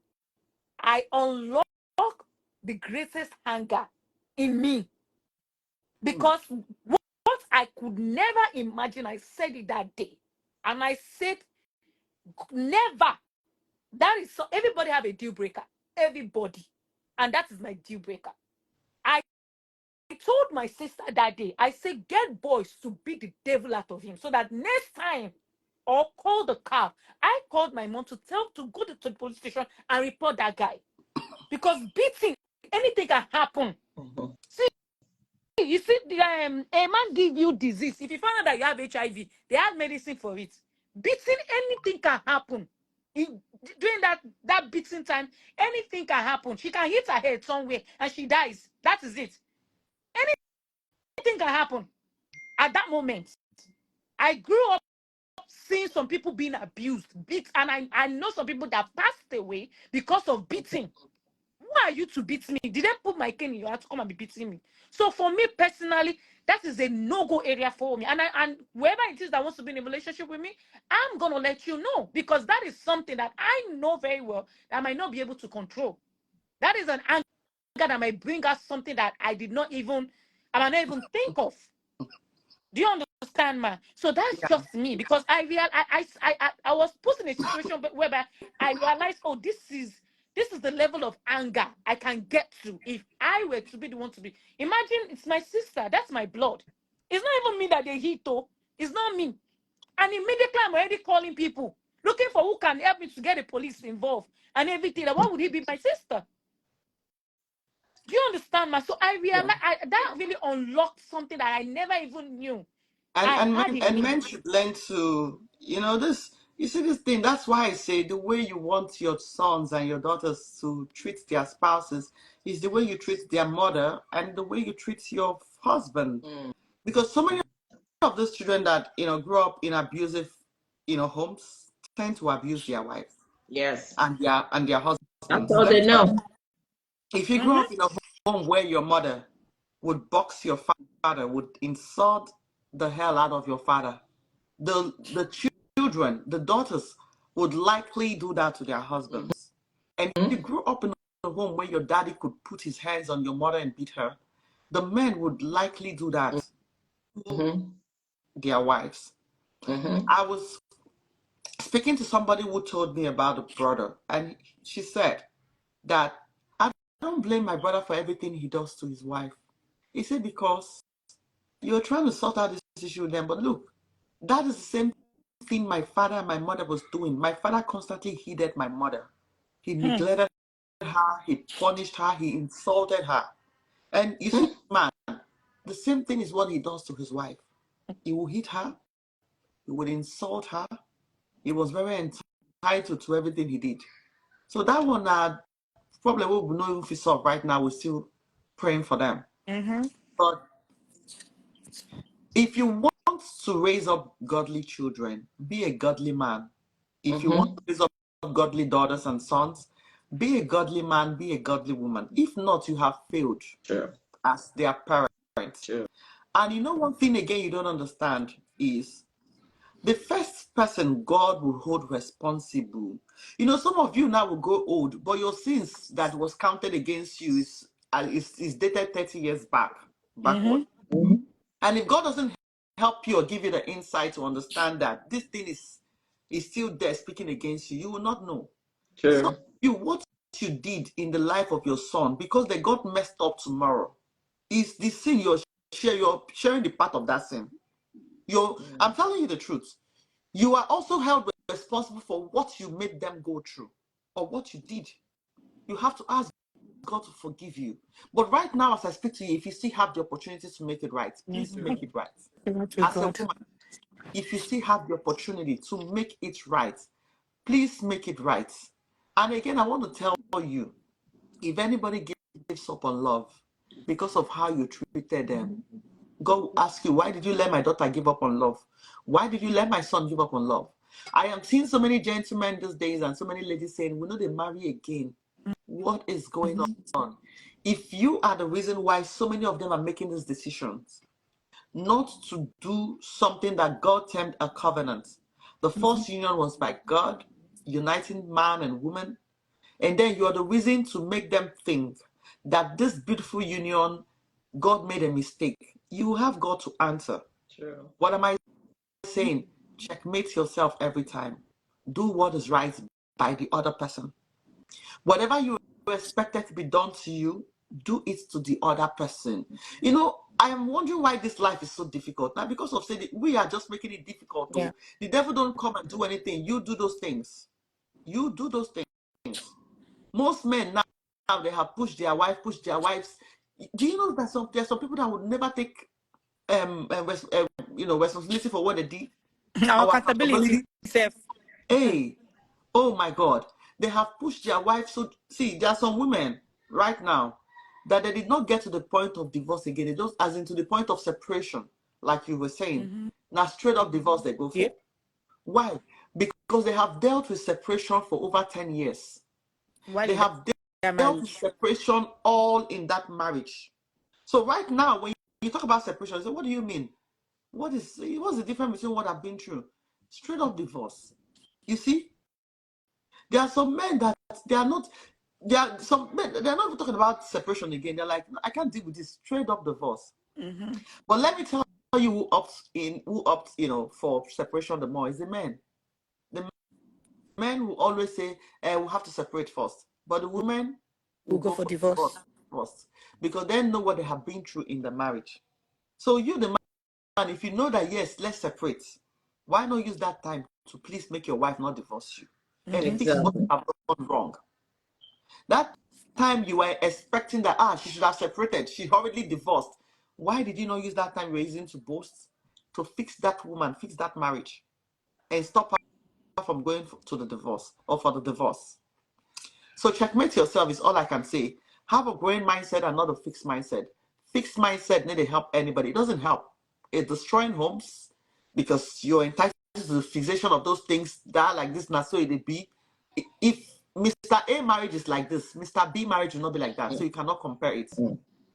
I unlocked the greatest anger in me, because what I could never imagine, I said it that day. And I said, never. That is so, everybody have a deal breaker. Everybody. And that is my deal breaker. I told my sister that day, I said, get boys to beat the devil out of him, so that next time, or call the car. I called my mom to go to the police station and report that guy. Because beating, anything can happen. See, you see, a man give you disease. If you find out that you have HIV, they have medicine for it. Beating, anything can happen. During that beating time, anything can happen. She can hit her head somewhere and she dies. That is it. Anything can happen. At that moment, I grew up seeing some people being abused, beat, and I know some people that passed away because of beating. Who are you to beat me? Did they put my cane in your heart to come and be beating me? So for me personally, that is a no-go area for me. And whoever it is that wants to be in a relationship with me, I'm gonna let you know, because that is something that I know very well that I might not be able to control. That is an anger that might bring us something that I might not even think of. Do you understand, man? So that's just me, because I was put in a situation whereby I realized, oh, this is the level of anger I can get to if I were to be the one to be. Imagine it's my sister, that's my blood. It's not even me that they hit, though. It's not me. And immediately I'm already calling people, looking for who can help me to get the police involved and everything. Like, what would he be? My sister? Do you understand, man? So I realized that really unlocked something that I never even knew I had in me. Men should learn to, this. You see this thing. That's why I say the way you want your sons and your daughters to treat their spouses is the way you treat their mother and the way you treat your husband. Because so many of those children that grow up in abusive, homes tend to abuse their wives. Yes. And their husbands. That's all they know. If you grow up in a home where your mother would box your father, would insult the hell out of your father, the children, the daughters, would likely do that to their husbands. And if you grew up in a home where your daddy could put his hands on your mother and beat her, the men would likely do that to their wives. I was speaking to somebody who told me about a brother, and she said that I don't blame my brother for everything he does to his wife. He said, because you're trying to sort out this issue with them, but look, that is the same thing my father and my mother was doing. My father constantly hated my mother. He neglected her, he punished her, he insulted her. And you see, man, the same thing is what he does to his wife. He will hit her, he would insult her. He was very entitled to everything he did. So that one, probably we will not even feel solved right now. We're still praying for them. But if you want to raise up godly children, be a godly man. If you want to raise up godly daughters and sons, be a godly man, be a godly woman. If not, you have failed as their parents. And one thing again you don't understand is the first person God will hold responsible. Some of you now will grow old, but your sins that was counted against you is dated 30 years backward. And if God doesn't help you or give you the insight to understand that this thing is still there speaking against you, you will not know. So what you did in the life of your son, because they got messed up tomorrow, is the sin you're sharing the part of that sin. I'm telling you the truth. You are also held responsible for what you made them go through or what you did. You have to ask God to forgive you. But right now, as I speak to you, if you still have the opportunity to make it right, please make it right. As a woman, if you still have the opportunity to make it right, please make it right. And again, I want to tell you, if anybody gives up on love because of how you treated them, God will ask you, why did you let my daughter give up on love? Why did you let my son give up on love? I am seeing so many gentlemen these days and so many ladies saying, we know they marry again. What is going on? If you are the reason why so many of them are making these decisions, not to do something that God termed a covenant. The first union was by God, uniting man and woman. And then you are the reason to make them think that this beautiful union, God made a mistake. You have God to answer. True. What am I saying? Checkmate yourself every time. Do what is right by the other person. Whatever you expected to be done to you, do it to the other person. You know, I am wondering why this life is so difficult. Now, because of saying we are just making it difficult. Yeah. The devil don't come and do anything. You do those things. You do those things. Most men now they have pushed their wives. Do you know that there are some people that would never take responsibility for what they did? Our accountability. Hey, oh my God. They have pushed their wives. So see, there are some women right now that they did not get to the point of divorce again. They just as into the point of separation, like you were saying. Now straight up divorce they go for. Yep. Why? Because they have dealt with separation for over 10 years. They have dealt with separation all in that marriage. So right now, when you talk about separation, you say, what do you mean? What's the difference between what I've been through? Straight up divorce. You see? There are some men that they're not even talking about separation again. They're like, no, I can't deal with this. Straight up divorce. But let me tell you who opts for separation the more is the men. The men will always say, we'll have to separate first. But the women will go for divorce first. Because they know what they have been through in the marriage. So you, the man, if you know that, yes, let's separate, why not use that time to please make your wife not divorce you? And fix what you have done wrong. That time you were expecting that, she should have separated, she hurriedly divorced. Why did you not use that time you were using to boast? To fix that woman, fix that marriage, and stop her from going to the divorce or for the divorce. So checkmate yourself is all I can say. Have a growing mindset and not a fixed mindset. Fixed mindset need to help anybody. It doesn't help. It's destroying homes because you're entitled to the fixation of those things that are like this, now so it be. If Mr. A marriage is like this, Mr. B marriage will not be like that. So you cannot compare it.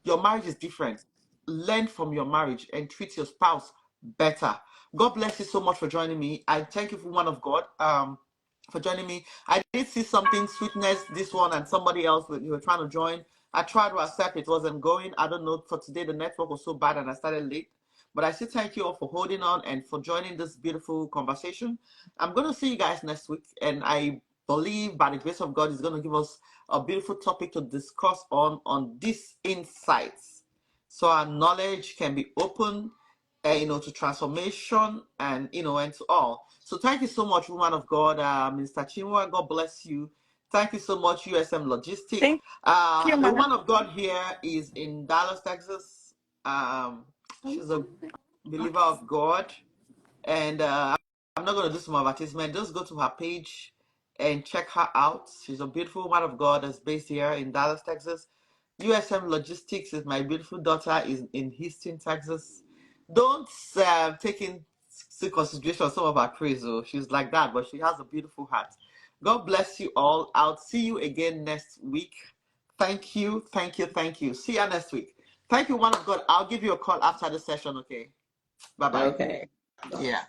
Your marriage is different. Learn from your marriage and treat your spouse better. God bless you so much for joining me. I thank you for one of God for joining me. I did see something, Sweetness, this one, and somebody else that you were trying to join. I tried to accept, it wasn't going. I don't know, for today the network was so bad and I started late. But I still thank you all for holding on and for joining this beautiful conversation. I'm going to see you guys next week, and I believe by the grace of God is going to give us a beautiful topic to discuss on these insights, so our knowledge can be open, to transformation and and to all. So thank you so much, woman of God, Minister Chinua. God bless you. Thank you so much, USM Logistics. Thank you, the woman of God here is in Dallas, Texas. She's a believer of God, and I'm not going to do some advertisement. Just go to her page and check her out. She's a beautiful woman of God that's based here in Dallas, Texas. USM Logistics is my beautiful daughter is in Houston, Texas. Don't take into consideration some of her praise. She's like that, but she has a beautiful heart. God bless you all. I'll see you again next week. Thank you, thank you, thank you. See you next week. Thank you, one of God. I'll give you a call after the session, okay? Bye-bye. Okay. Yeah.